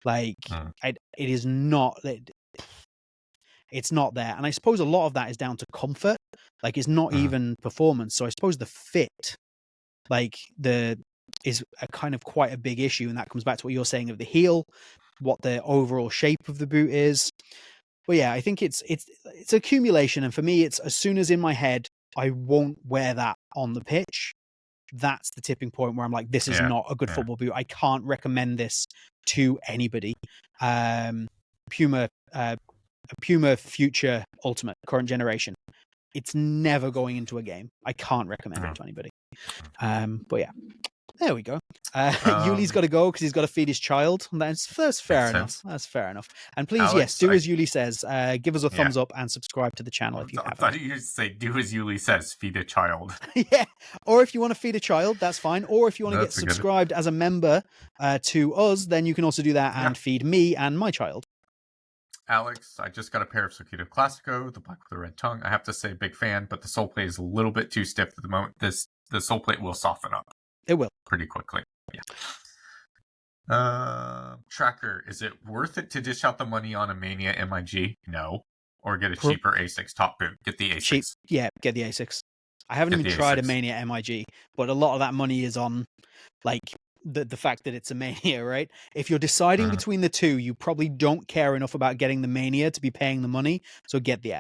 Like, it is not. It's not there. And I suppose a lot of that is down to comfort. Like, it's not even performance. So I suppose the fit, like, is a kind of quite a big issue. And that comes back to what you're saying of the heel, what the overall shape of the boot is. But yeah, I think it's accumulation. And for me, it's as soon as in my head, I won't wear that on the pitch. That's the tipping point where I'm like, this is not a good football boot. I can't recommend this to anybody. Puma Future Ultimate, current generation. It's never going into a game. I can't recommend it to anybody. But yeah, there we go. Yuli's got to go because he's got to feed his child. That's fair enough. Sense. That's fair enough. And please, Alex, do as Yuli says. Give us a thumbs up and subscribe to the channel if you haven't. I thought you say do as Yuli says, feed a child. Yeah, or if you want to feed a child, that's fine. Or if you want to get subscribed as a member to us, then you can also do that and feed me and my child. Alex, I just got a pair of Sokito Classico, the black with the red tongue. I have to say, big fan, but the sole plate is a little bit too stiff at the moment. The sole plate will soften up. It will. Pretty quickly. Yeah. Tracker, is it worth it to dish out the money on a Mania MIG? No. Or get a cheaper A6 top boot. Get the A6. Cheap. Yeah, get the A6. I haven't even tried a Mania MIG, but a lot of that money is on, like, the fact that it's a Mania, right? If you're deciding between the two, you probably don't care enough about getting the Mania to be paying the money, so get the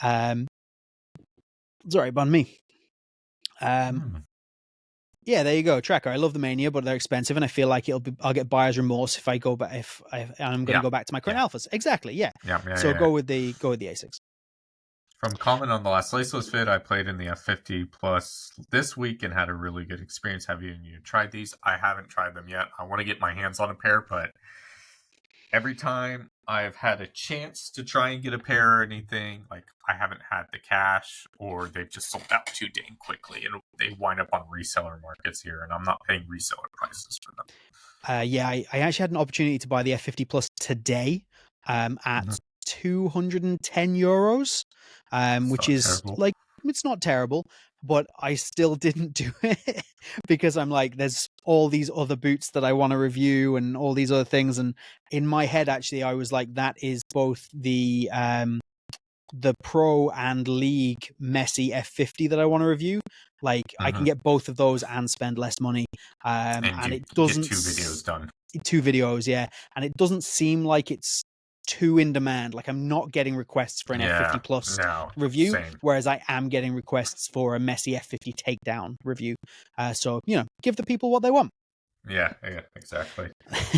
A6. Sorry, bun me. Yeah, there you go. Tracker. I love the Mania, but they're expensive, and I feel like I'll get buyer's remorse if I go back I'm going to go back to my current alphas. Exactly. Yeah. So go with the A6. From comment on the last Laceless vid, I played in the F50 Plus this week and had a really good experience. Have you tried these? I haven't tried them yet. I want to get my hands on a pair, but every time I've had a chance to try and get a pair or anything, like, I haven't had the cash, or they've just sold out too dang quickly, and they wind up on reseller markets here, and I'm not paying reseller prices for them. Yeah, I actually had an opportunity to buy the F50 Plus today at 210 euros, which is terrible. Like, it's not terrible, but I still didn't do it because I'm like, there's all these other boots that I want to review and all these other things. And in my head, actually, I was like, that is both the Pro and League Messi F50 that I want to review. Like, I can get both of those and spend less money. And it doesn't get 2 videos done. 2 videos, yeah. And it doesn't seem like it's too in demand. Like, I'm not getting requests for an F50 Plus review, whereas I am getting requests for a Messi F50 takedown review. So, give the people what they want. Yeah, exactly.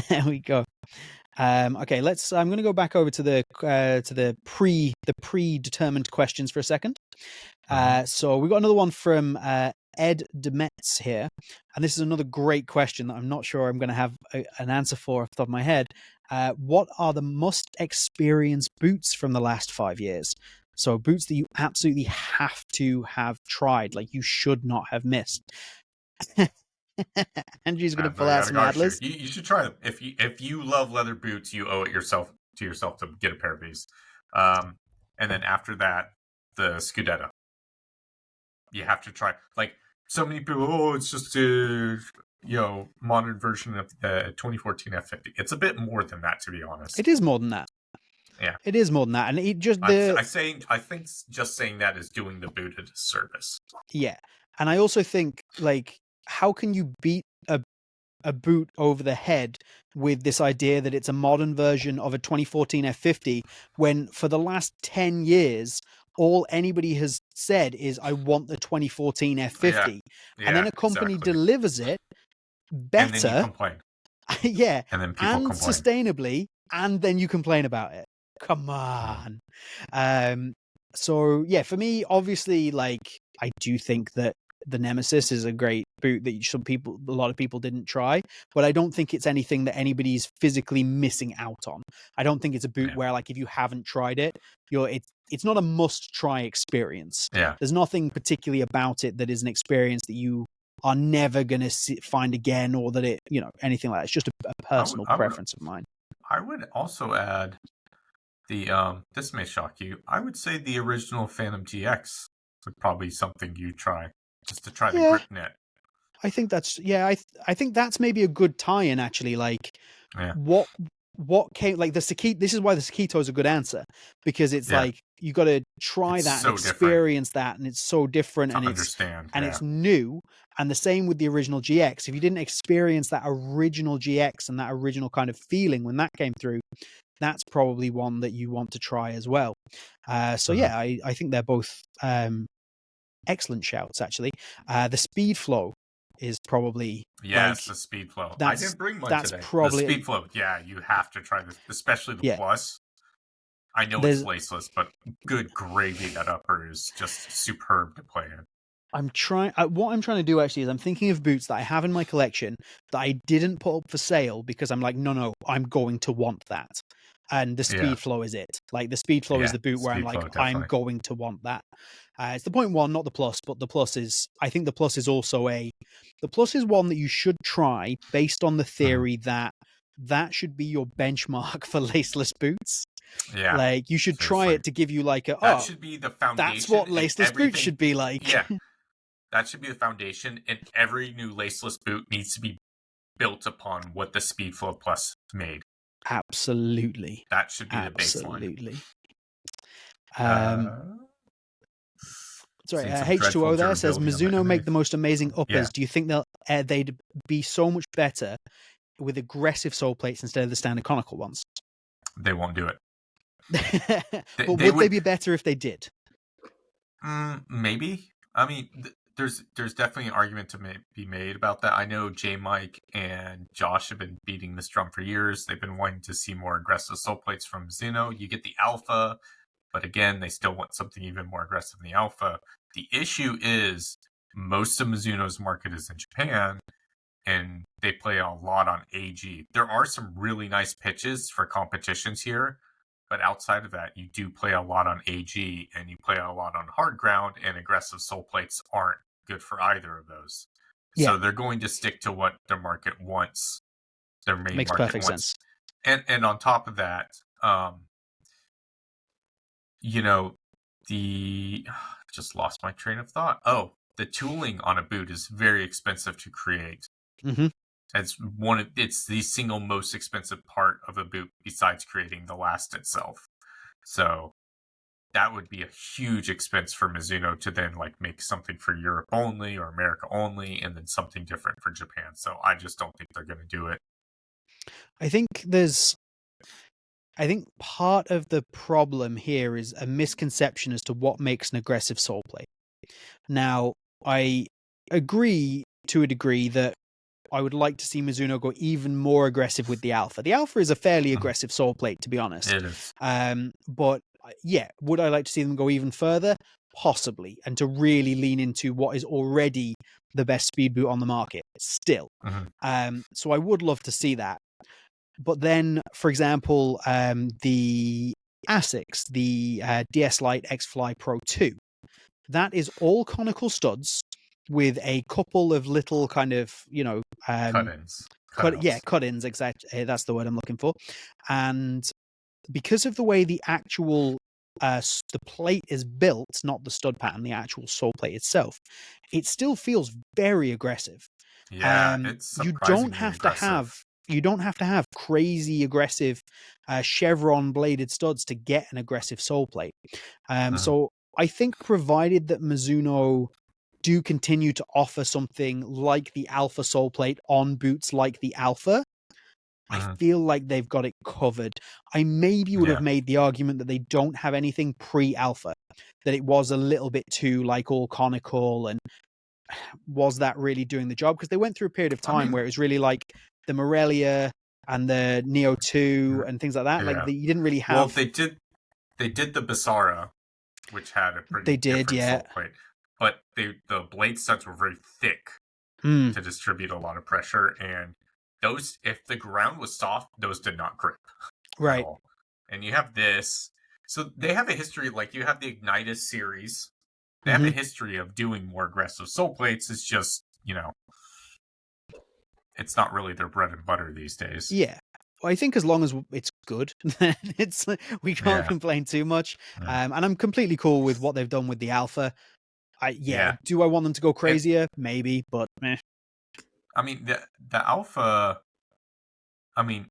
There we go. Okay, I'm going to go back over to the predetermined questions for a second. So we've got another one from Ed Demetz here, and this is another great question that I'm not sure I'm going to have an answer for off the top of my head. What are the must experience boots from the last 5 years? So boots that you absolutely have to have tried, like you should not have missed. Andrew's going to pull out some Adlers. You should try them. If you love leather boots, you owe it to yourself to get a pair of these. And then after that, the Scudetto. You have to try. Like, so many people, it's just a modern version of the 2014 F50. It's a bit more than that, to be honest. It is more than that. Yeah, it is more than that, and it just I think just saying that is doing the boot a disservice. Yeah, and I also think, like, how can you beat a boot over the head with this idea that it's a modern version of a 2014 F50 when for the last 10 years all anybody has said is, I want the 2014 F50. And then a company delivers it better. And then you complain. Yeah. And then people complain. Sustainably, and then you complain about it. Come on. So yeah, for me, obviously, like, I do think that the Nemesis is a great boot that a lot of people didn't try, but I don't think it's anything that anybody's physically missing out on. I don't think it's a boot where, like, if you haven't tried it, it's not a must try experience. Yeah. There's nothing particularly about it that is an experience that you are never going to find again, or that anything like that. It's just a personal preference of mine. I would also add this may shock you. I would say the original Phantom GX would probably be something you try, just to try the grip knit. I think that's I think that's maybe a good tie-in, actually. Like, what came, like, the Sakito. This is why the Sakito is a good answer, because it's like you got to try that and experience that, and it's so different, and it's new. And the same with the original GX. If you didn't experience that original GX and that original kind of feeling when that came through, that's probably one that you want to try as well. I think they're both excellent shouts, actually. The Speed Flow is probably the Speed Flow. I didn't bring one today. Probably the Speed Flow. Yeah, you have to try this, especially the Plus. I know it's laceless, but good gravy, that upper is just superb to play in. What I'm trying to do, actually, is I'm thinking of boots that I have in my collection that I didn't put up for sale because I'm like, no, I'm going to want that. And the Speed Flow is it. Like, the Speed Flow is the boot where I'm like, definitely. I'm going to want that. It's the 0.1, not the Plus, but the Plus is, I think the Plus is also the Plus is one that you should try based on the theory that should be your benchmark for laceless boots. Yeah. Like, you should try it to give you like that should be the foundation. That's what laceless boots should be like. Yeah. That should be the foundation, and every new laceless boot needs to be built upon what the Speed Flow Plus made. Absolutely. That should be the baseline. Absolutely. Sorry, H2O there says, Mizuno make the most amazing uppers. Yeah. Do you think they'd be so much better with aggressive sole plates instead of the standard conical ones? They won't do it. But would they be better if they did? Maybe. I mean, there's definitely an argument to be made about that. I know J Mike and Josh have been beating this drum for years. They've been wanting to see more aggressive sole plates from Mizuno. You get the Alpha, but again, they still want something even more aggressive than the Alpha. The issue is most of Mizuno's market is in Japan, and they play a lot on AG. There are some really nice pitches for competitions here, but outside of that, you do play a lot on AG, and you play a lot on hard ground, and aggressive sole plates aren't good for either of those. Yeah. So they're going to stick to what their market wants. Their main Makes market perfect wants. sense. And on top of that, just lost my train of thought. Oh, the tooling on a boot is very expensive to create. Mm-hmm. It's the single most expensive part of a boot besides creating the last itself. So that would be a huge expense for Mizuno to then like make something for Europe only or America only, and then something different for Japan. So I just don't think they're going to do it. I think part of the problem here is a misconception as to what makes an aggressive sole plate. Now, I agree to a degree that I would like to see Mizuno go even more aggressive with the Alpha. The Alpha is a fairly aggressive sole plate, to be honest. It is. But yeah, would I like to see them go even further? Possibly, and to really lean into what is already the best speed boot on the market still. Mm-hmm. So I would love to see that. But then, for example, the ASICS, the DS Lite X Fly Pro 2, that is all conical studs with a couple of little kind of, cut-ins. Cut-ins, exactly. That's the word I'm looking for. And because of the way the actual the plate is built, not the stud pattern, the actual sole plate itself, it still feels very aggressive. Yeah, it's surprisingly you don't have to have crazy aggressive chevron bladed studs to get an aggressive sole plate. So I think provided that Mizuno do continue to offer something like the Alpha sole plate on boots like the Alpha, I feel like they've got it covered. I maybe would have made the argument that they don't have anything pre-Alpha, that it was a little bit too like all conical, and was that really doing the job? Because they went through a period of time where it was really like the Morelia and the Neo 2 and things like that. Yeah. Like you didn't really have. Well, they did the Basara, which had a pretty different sole plate. but the blade studs were very thick Mm. to distribute a lot of pressure, and those, if the ground was soft, those did not grip at Right. all. And you have this, so they have a history, like you have the Ignitus series. They have a history of doing more aggressive sole plates. It's just, it's not really their bread and butter these days. Yeah. Well, I think as long as it's good, then we can't complain too much. And I'm completely cool with what they've done with the Alpha. Do I want them to go crazier? Maybe, but meh. I mean, the Alpha, I mean,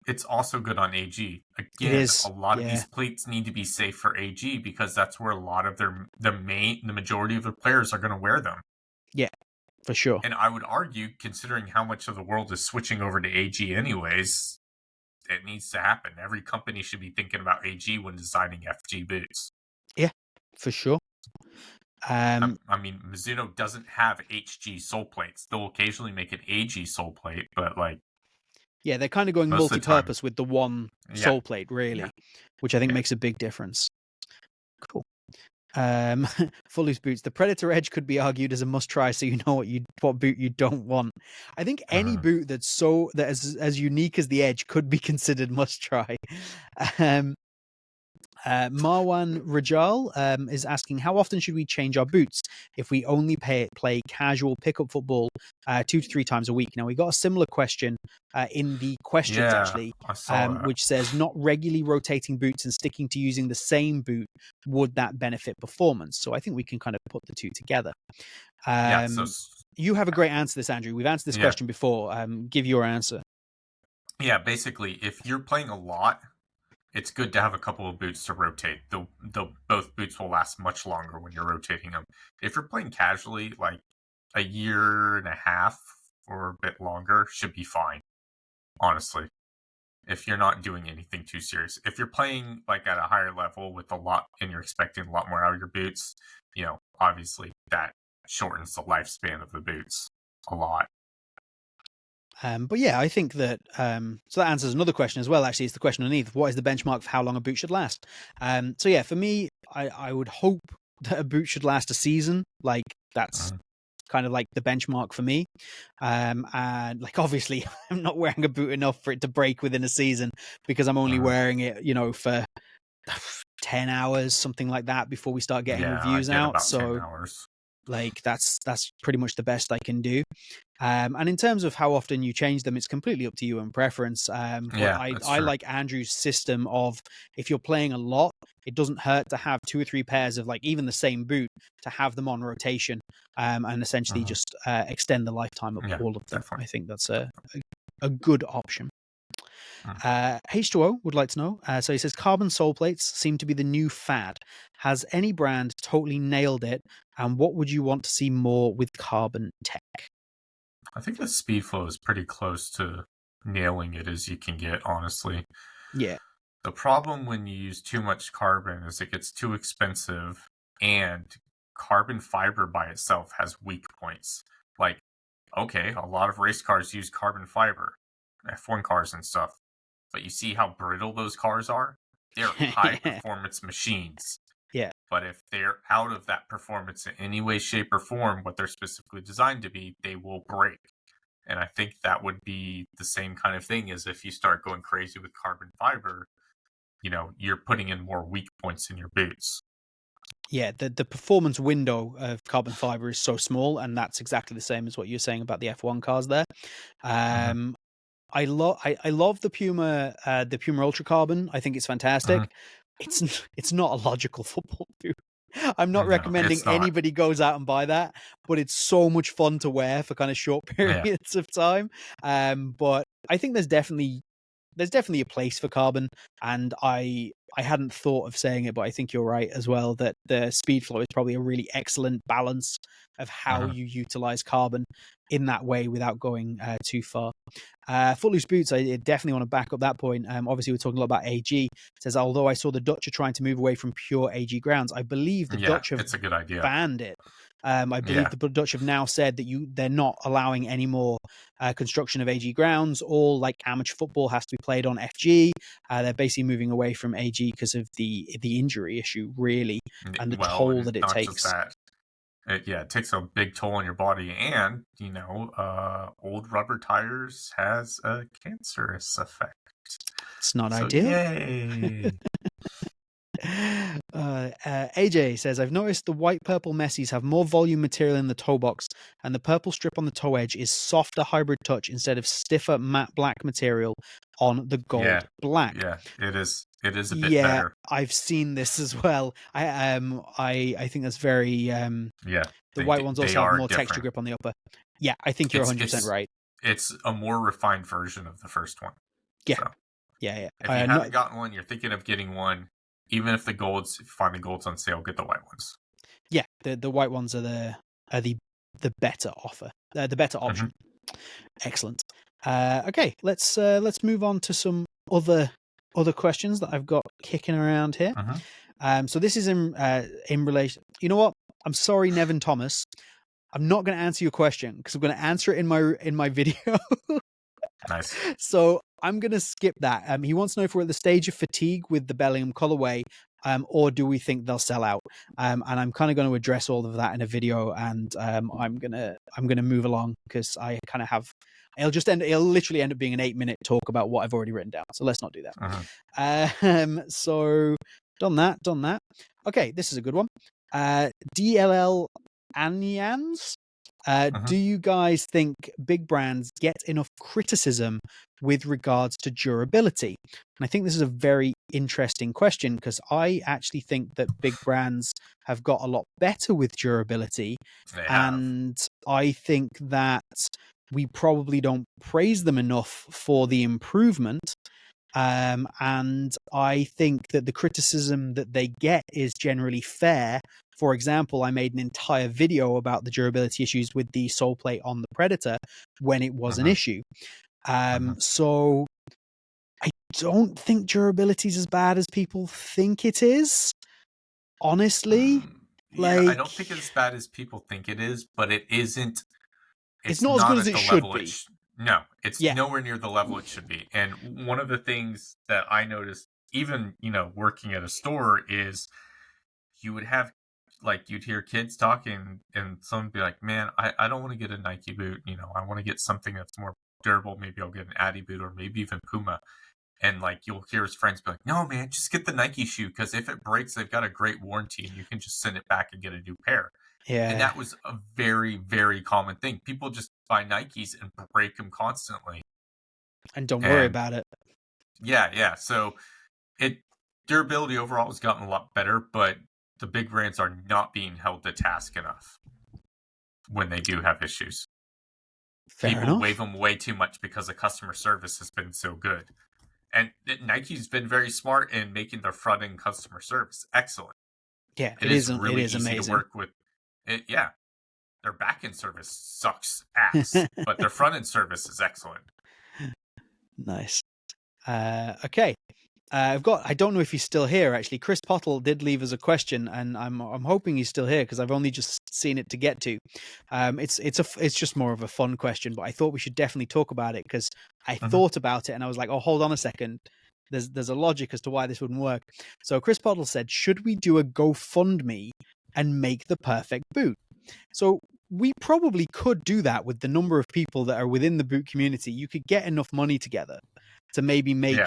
it's also good on AG. Again, a lot of these plates need to be safe for AG because that's where a lot of the majority of their players are going to wear them. Yeah, for sure. And I would argue, considering how much of the world is switching over to AG anyways, it needs to happen. Every company should be thinking about AG when designing FG boots. Yeah, for sure. I mean, Mizuno doesn't have HG sole plates. They'll occasionally make an AG sole plate, but yeah, they're kind of going multi-purpose with the one sole plate, really, which I think makes a big difference. Cool. Full loose boots. The Predator Edge could be argued as a must-try, so you know what boot you don't want. I think any boot that's as unique as the Edge could be considered must-try. Marwan Rajal is asking, how often should we change our boots if we only play casual pickup football 2 to 3 times a week? Now, we got a similar question in the questions, actually, which says, not regularly rotating boots and sticking to using the same boot, would that benefit performance? So I think we can kind of put the two together. You have a great answer to this, Andrew. We've answered this question before. Give your answer. Yeah, basically, if you're playing a lot, it's good to have a couple of boots to rotate. Both boots will last much longer when you're rotating them. If you're playing casually, like a year and a half or a bit longer should be fine, honestly. If you're not doing anything too serious. If you're playing like at a higher level with a lot and you're expecting a lot more out of your boots, obviously that shortens the lifespan of the boots a lot. But yeah, I think that so that answers another question as well. Actually, it's the question underneath: what is the benchmark for how long a boot should last? So yeah, for me, I would hope that a boot should last a season. Like that's kind of like the benchmark for me. And like obviously, I'm not wearing a boot enough for it to break within a season because I'm only wearing it, for 10 hours, something like that, before we start getting reviews out. About so 10 hours. Like that's pretty much the best I can do. And in terms of how often you change them, it's completely up to you and preference. But I like Andrew's system of, if you're playing a lot, it doesn't hurt to have 2 or 3 pairs of like even the same boot, to have them on rotation, and essentially just extend the lifetime of all of them. Definitely. I think that's a good option. H2O would like to know, so he says, carbon sole plates seem to be the new fad. Has any brand totally nailed it, and what would you want to see more with carbon tech? I think the Speedflow is pretty close to nailing it as you can get, honestly. Yeah. The problem when you use too much carbon is it gets too expensive, and carbon fiber by itself has weak points. Like, okay, a lot of race cars use carbon fiber, F1 cars and stuff. But you see how brittle those cars are? They're high-performance machines. Yeah. But if they're out of that performance in any way, shape, or form, what they're specifically designed to be, they will break. And I think that would be the same kind of thing as if you start going crazy with carbon fiber, you're putting in more weak points in your boots. Yeah, the performance window of carbon fiber is so small, and that's exactly the same as what you're saying about the F1 cars there. I love the Puma Ultra Carbon. I think it's fantastic. It's not a logical football boot. I'm not recommending anybody goes out and buy that, but it's so much fun to wear for kind of short periods of time. But I think there's definitely a place for carbon, and I hadn't thought of saying it, but I think you're right as well, that the Speedflow is probably a really excellent balance of how you utilize carbon in that way without going too far. Footloose boots, I definitely want to back up that point. Obviously, we're talking a lot about AG. It says, although I saw the Dutch are trying to move away from pure AG grounds, I believe the Dutch have it's a good idea. banned it. I believe the Dutch have now said that they're not allowing any more construction of AG grounds. All like amateur football has to be played on FG. They're basically moving away from AG because of the injury issue, really, and the toll that it takes. It takes a big toll on your body, and old rubber tires has a cancerous effect. It's not So ideal. yay! AJ says, I've noticed the white purple Messies have more volume material in the toe box, and the purple strip on the toe edge is softer hybrid touch instead of stiffer matte black material on the gold black. Yeah, it is. It is a bit better. I've seen this as well. I think that's very the white ones also have more different texture grip on the upper. Yeah, I think you're 100% right. It's a more refined version of the first one. Yeah. So, yeah. If you haven't gotten one, you're thinking of getting one. Even if if you find the golds on sale, get the white ones. Yeah, the white ones are the better offer, the better option. Excellent. Okay, let's move on to some other questions that I've got kicking around here. So this is in relation. You know what? I'm sorry, Nevin Thomas. I'm not going to answer your question because I'm going to answer it in my video. Nice. So I'm going to skip that. He wants to know if we're at the stage of fatigue with the Bellingham colorway, or do we think they'll sell out? And I'm kind of going to address all of that in a video, and I'm gonna move along because I kind of have. It'll literally end up being an 8-minute talk about what I've already written down. So let's not do that. So done that. Okay, this is a good one. DLL Anyans. Do you guys think big brands get enough criticism with regards to durability? And I think this is a very interesting question because I actually think that big brands have got a lot better with durability. And I think that we probably don't praise them enough for the improvement. And I think that the criticism that they get is generally fair. For example, I made an entire video about the durability issues with the sole plate on the Predator when it was an issue. So I don't think durability is as bad as people think it is. Honestly, I don't think it's as bad as people think it is, but it isn't. It's not as good as it should be. No, it's nowhere near the level it should be. And one of the things that I noticed, even working at a store, is you would have you'd hear kids talking, and someone be like, "Man, I don't want to get a Nike boot. I want to get something that's more durable. Maybe I'll get an Adi boot, or maybe even Puma." And you'll hear his friends be like, "No, man, just get the Nike shoe because if it breaks, they've got a great warranty, and you can just send it back and get a new pair." Yeah. And that was a very, very common thing. People just buy Nikes and break them constantly. And don't worry about it. Yeah. So durability overall has gotten a lot better, but the big brands are not being held to task enough when they do have issues. People wave them way too much because the customer service has been so good. And Nike's been very smart in making their front end customer service excellent. Yeah, it is really easy amazing to work with. Their back end service sucks ass, but their front end service is excellent. Nice. Okay. I don't know if he's still here. Actually, Chris Pottle did leave us a question, and I'm hoping he's still here because I've only just seen it to get to. It's just more of a fun question, but I thought we should definitely talk about it because I thought about it and I was like, oh, hold on a second. There's a logic as to why this wouldn't work. So Chris Pottle said, should we do a GoFundMe and make the perfect boot? So we probably could do that with the number of people that are within the boot community. You could get enough money together to maybe make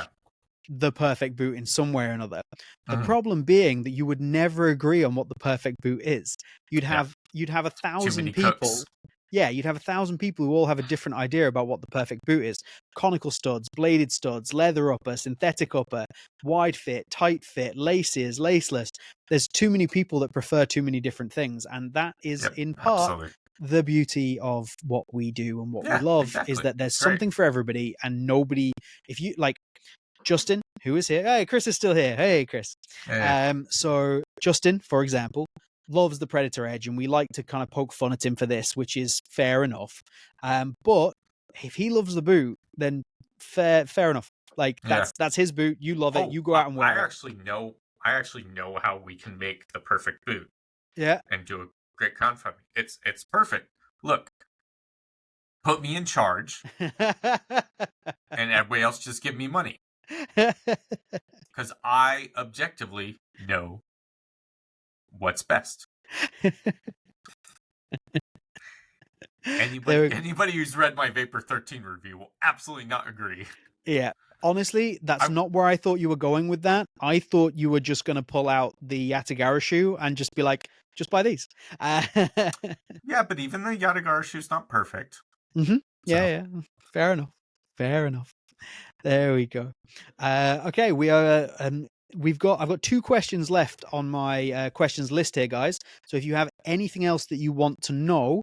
the perfect boot in some way or another. The problem being that you would never agree on what the perfect boot is. You'd have 1,000 people. Cooks. Yeah, you'd have 1,000 people who all have a different idea about what the perfect boot is. Conical studs, bladed studs, leather upper, synthetic upper, wide fit, tight fit, laces, laceless. There's too many people that prefer too many different things. And that is in part the beauty of what we do and what we love is that there's something for everybody, and nobody, if you like Justin, who is here. Hey, Chris is still here. Hey, Chris. Hey. So Justin, for example, loves the Predator Edge, and we like to kind of poke fun at him for this, which is fair enough. But if he loves the boot, then fair enough. That's his boot. You love it. You go out and wear it. I actually know how we can make the perfect boot. Yeah. And do a great crowdfunding. It's perfect. Look, put me in charge, and everybody else just give me money. Because I objectively know what's best. Anybody who's read my Vapor 13 review will absolutely not agree. Yeah. Honestly, that's not where I thought you were going with that. I thought you were just going to pull out the Yatagara shoe and just be like, just buy these. Yeah, but even the Yatagara shoe's not perfect. Mm-hmm. Yeah. Fair enough. There we go. Okay, I've got 2 questions left on my questions list here, guys. So if you have anything else that you want to know,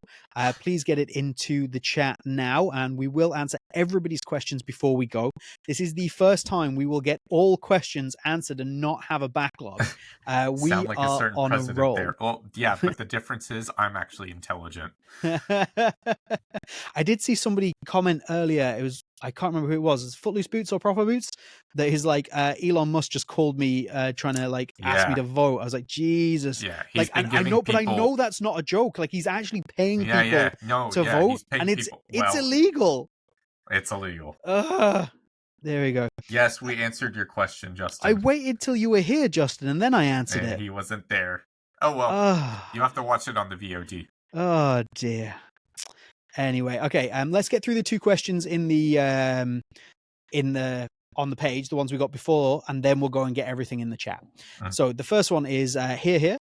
please get it into the chat now, and we will answer everybody's questions before we go. This is the first time we will get all questions answered and not have a backlog. We Sound like are a certain on president a roll. there. Well, yeah, but the difference is I'm actually intelligent. I did see somebody comment earlier. I can't remember who it was. It's Footloose Boots or Proper Boots. That is like Elon Musk just called me trying to ask me to vote. I was like, Jesus. Yeah, he's been giving people... But I know that's not a joke. Like, he's actually paying people to vote, and it's illegal. It's illegal. There we go. Yes, we answered your question, Justin. I waited till you were here, Justin, and then I answered it. He wasn't there. Oh well. You have to watch it on the VOD. Oh dear. Anyway, okay. Let's get through the 2 questions on the page, the ones we got before, and then we'll go and get everything in the chat. So the first one is here.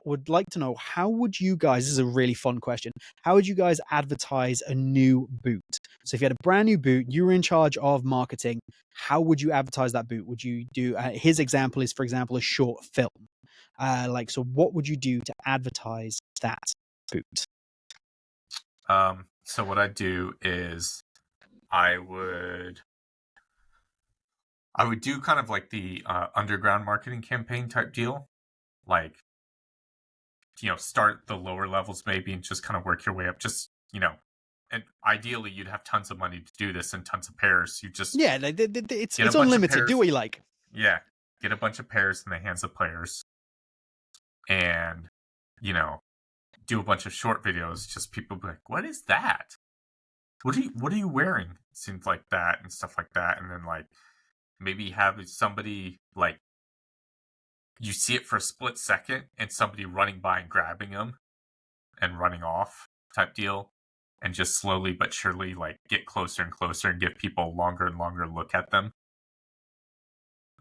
Would like to know, how would you guys? This is a really fun question. How would you guys advertise a new boot? So if you had a brand new boot, you were in charge of marketing. How would you advertise that boot? Would you do? His example is, for example, a short film. So what would you do to advertise that boot? So what I'd do is I would do kind of like the underground marketing campaign type deal. Like, start the lower levels maybe and just kind of work your way up. Just, and ideally you'd have tons of money to do this and tons of pairs. You just... Yeah, it's unlimited. Do what you like. Yeah. Get a bunch of pairs in the hands of players. And, do a bunch of short videos. Just people be like, what is that? What are you wearing? Seems like that and stuff like that. And then maybe have somebody you see it for a split second and somebody running by and grabbing them and running off type deal, and just slowly but surely get closer and closer and give people a longer and longer look at them.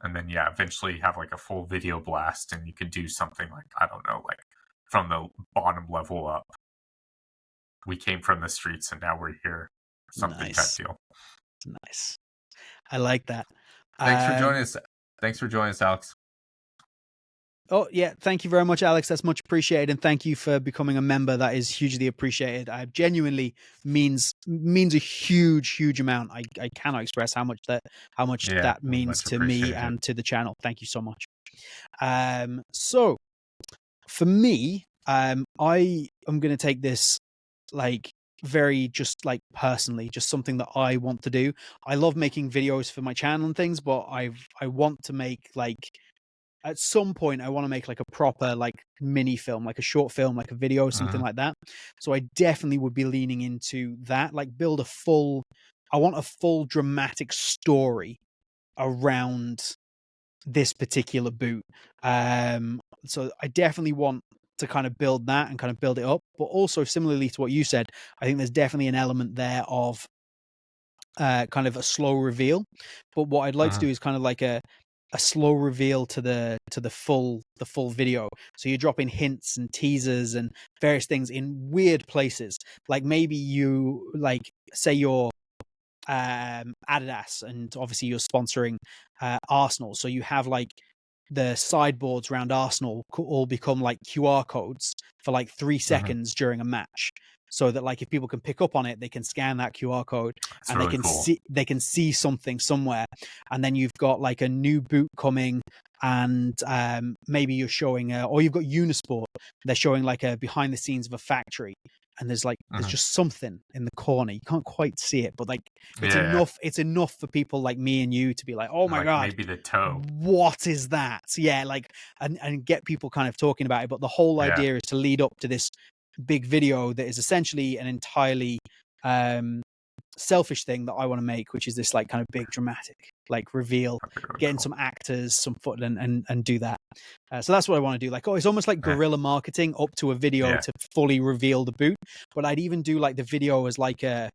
And then eventually have a full video blast, and you could do something I don't know, from the bottom level up. We came from the streets and now we're here. Something type deal. Nice. I like that. Thanks for joining us. Thanks for joining us, Alex. Oh, yeah. Thank you very much, Alex. That's much appreciated. And thank you for becoming a member. That is hugely appreciated. I genuinely means a huge amount. I cannot express how much that means to me and to the channel. Thank you so much. So for me, I am going to take this very just personally, just something that I want to do. I love making videos for my channel and things, but I want to make at some point I want to make a proper mini film, a short film, a video, something like that. So I definitely would be leaning into that, build I want a full dramatic story around this particular boot. So I definitely want to kind of build that and kind of build it up. But also, similarly to what you said, I think there's definitely an element there of kind of a slow reveal. But what I'd like to do is kind of a slow reveal to the full video. So you're dropping hints and teasers and various things in weird places. Maybe you say you're Adidas, and obviously you're sponsoring Arsenal. So you have the sideboards around Arsenal all become QR codes for 3 seconds during a match, so that if people can pick up on it, they can scan that QR code. That's and really they can see something somewhere. And then you've got a new boot coming, and maybe you're showing or you've got Unisport, they're showing a behind the scenes of a factory, and there's there's just something in the corner, you can't quite see it, but it's enough for people like me and you to be oh my god, maybe the toe, what is that? And get people kind of talking about it. But the whole idea is to lead up to this big video that is essentially an entirely selfish thing that I want to make, which is this kind of big dramatic like reveal, getting some actors, some foot, and do that. So that's what I want to do. Like, it's almost like guerrilla marketing up to a video to fully reveal the boot. But I'd even do like the video as like a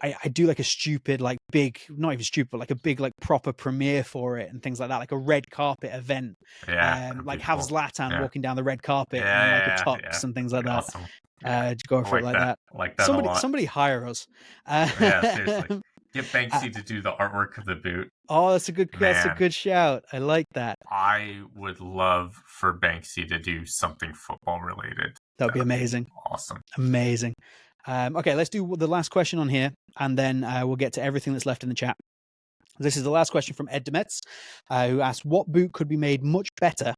I do like a stupid, like big, not even stupid, but like a big, like proper premiere for it and things like that, like a red carpet event. Like have Zlatan walking down the red carpet in like a tux and things like that. Awesome. Go for it like that. Like that a lot. Somebody hire us. Seriously. Get Banksy to do the artwork of the boot. Oh, that's a good shout. I like that. I would love for Banksy to do something football related. That would be amazing. Awesome. Amazing. Okay, let's do the last question on here, and then we'll get to everything that's left in the chat. This is the last question from Ed Demetz, who asked, what boot could be made much better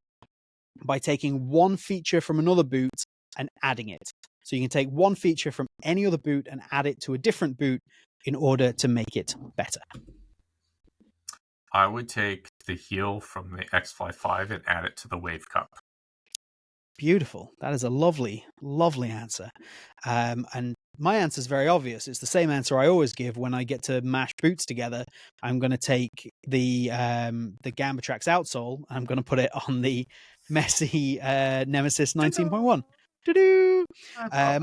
by taking one feature from another boot and adding it? So you can take one feature from any other boot and add it to a different boot in order to make it better. I would take the heel from the X-Fly 5 and add it to the Wave Cup. Beautiful. That is a lovely, lovely answer. And my answer is very obvious. It's the same answer I always give when I get to mash boots together. I'm going to take the Gambatrax outsole. I'm going to put it on the Messi Nemesis 19.1.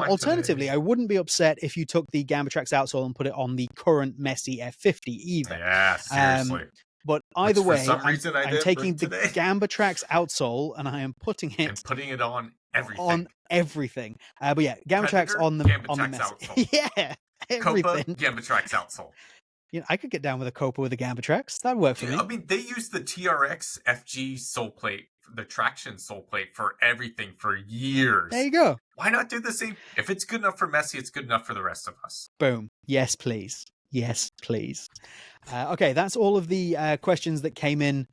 Alternatively, I wouldn't be upset if you took the Gambatrax outsole and put it on the current Messi F50 either. Yeah, seriously. But either way, I'm taking the today. Gambatrax outsole and I am putting it on everything. On everything. But yeah, Gambatrax on the Messi. Yeah, everything. Copa, Gambatrax outsole. You know, I could get down with a Copa with a Gambatrax. That'd work for me. I mean, they use the TRX FG sole plate, the traction sole plate for everything for years. There you go. Why not do the same? If it's good enough for Messi, it's good enough for the rest of us. Boom. Yes, please. Yes, please. Okay, that's all of the questions that came in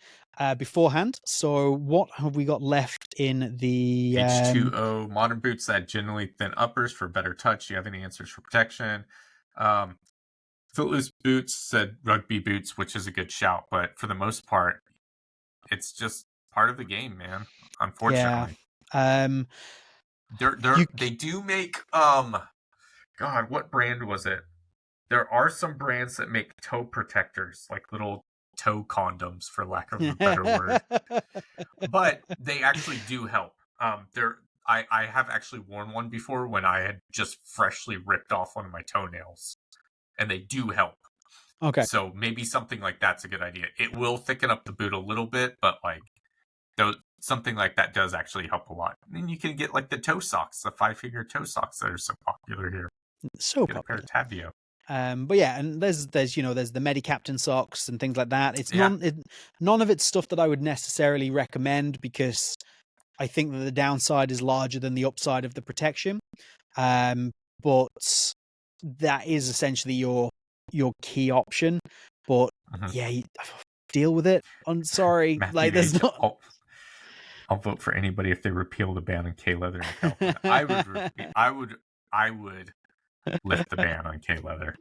beforehand. So what have we got left in the... H2O, modern boots that generally thin uppers for better touch. Do you have any answers for protection? Footloose boots said rugby boots, which is a good shout. But for the most part, it's just part of the game, man. Unfortunately. Yeah. They do make... God, what brand was it? There are some brands that make toe protectors, like little toe condoms, for lack of a better word. But they actually do help. I have actually worn one before when I had just freshly ripped off one of my toenails, and they do help. Okay. So maybe something like that's a good idea. It will thicken up the boot a little bit, but like something like that does actually help a lot. And then you can get like the toe socks, the 5-finger toe socks that are so popular here. So get popular. A pair of Tabio. But yeah, and there's there's the Medicaptain socks and things like that. It's none of it's stuff that I would necessarily recommend because I think that the downside is larger than the upside of the protection. But that is essentially your key option. But yeah, deal with it. I'm sorry, Matthew like there's H. not. I'll vote for anybody if they repeal the ban on K leather. I would lift the ban on K leather.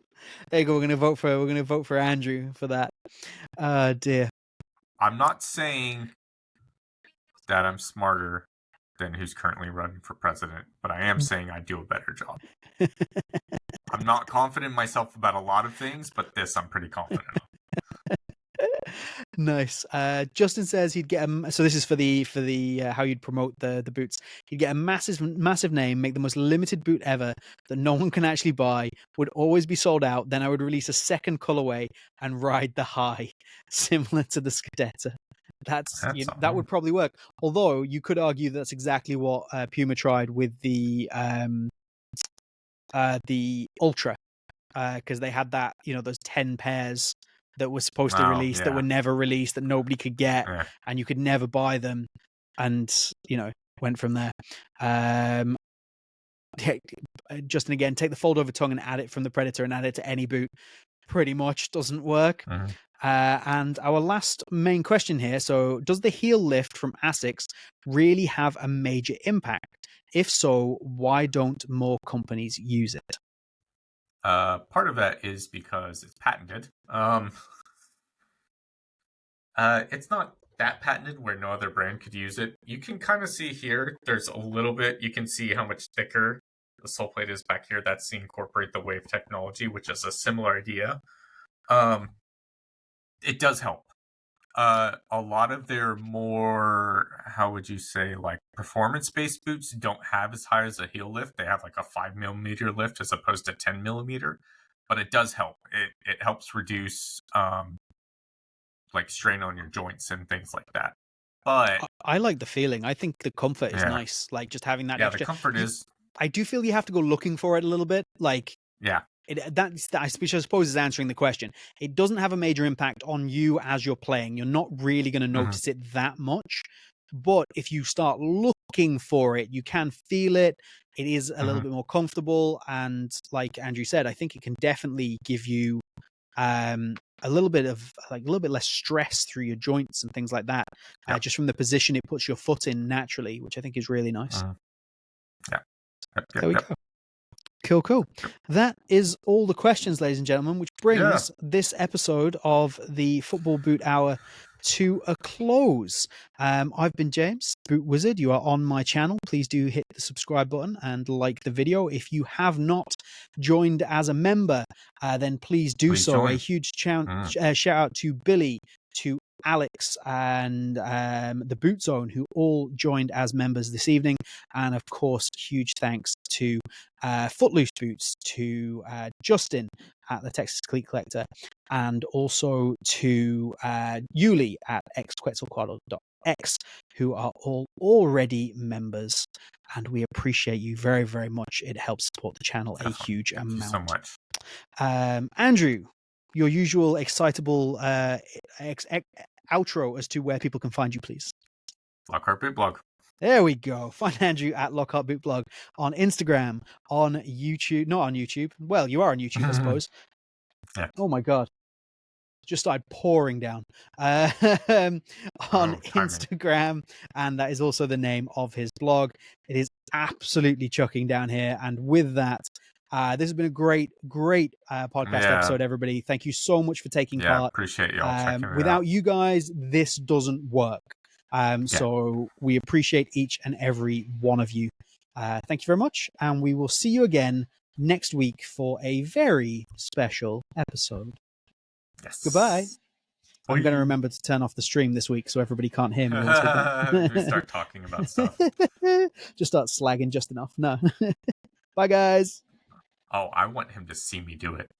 There you go. We're gonna vote for Andrew for that. Dear. I'm not saying that I'm smarter than who's currently running for president, but I am saying I do a better job. I'm not confident in myself about a lot of things, but this I'm pretty confident of. Nice. Justin says he'd get so this is for the how you'd promote the boots. He'd get a massive name, make the most limited boot ever that no one can actually buy, would always be sold out. Then I would release a second colorway and ride the high, similar to the Scudetta. That would probably work. Although you could argue that's exactly what Puma tried with the Ultra, because they had that those 10 pairs that were supposed to release that were never released, that nobody could get, and you could never buy them, and went from there. Justin, again, take the fold over tongue and add it from the Predator and add it to any boot. Pretty much doesn't work. And our last main question here, so does the heel lift from ASICS really have a major impact? If so, why don't more companies use it? Part of that is because it's patented. It's not that patented where no other brand could use it. You can kind of see here, there's a little bit, you can see how much thicker the sole plate is back here. That's to incorporate the wave technology, which is a similar idea. It does help. A lot of their more, how would you say, like performance-based boots don't have as high as a heel lift. They have like a 5 millimeter lift as opposed to 10 millimeter, but it does help. It helps reduce like strain on your joints and things like that. But I like the feeling. I think the comfort is nice. Like just having that extra. The comfort is. I do feel you have to go looking for it a little bit. Like I suppose is answering the question. It doesn't have a major impact on you as you're playing. You're not really going to notice it that much. But if you start looking for it, you can feel it. It is a little bit more comfortable. And like Andrew said, I think it can definitely give you a little bit less stress through your joints and things like that. Just from the position it puts your foot in naturally, which I think is really nice. There we go. Cool. That is all the questions, ladies and gentlemen, which brings this episode of the Football Boot Hour to a close. I've been James, Boot Wizard. You are on my channel. Please do hit the subscribe button and like the video. If you have not joined as a member, then please do so. Join. A huge shout out to Billy, to Alex, and the Boot Zone, who all joined as members this evening. And of course, huge thanks to Footloose Boots, to Justin at the Texas Cleat Collector, and also to Yuli at xquetzalcoatl.x, who are all already members. And we appreciate you very, very much. It helps support the channel a huge amount. Thank you so much. Andrew, your usual excitable outro as to where people can find you, please. Lockhart Boot Blog. There we go. Find Andrew at Lockhart Boot Blog on Instagram, on YouTube. Not on YouTube. Well, you are on YouTube, I suppose. Oh my God. Just started pouring down on Instagram, and that is also the name of his blog. It is absolutely chucking down here, and with that, this has been a great podcast episode, everybody. Thank you so much for taking part. Appreciate y'all checking it without out. you guys, this doesn't work. So we appreciate each and every one of you. Thank you very much, and we will see you again next week for a very special episode. Yes. Goodbye. I'm going to remember to turn off the stream this week so everybody can't hear me. We start talking about stuff. Just start slagging just enough. No. Bye, guys. Oh, I want him to see me do it.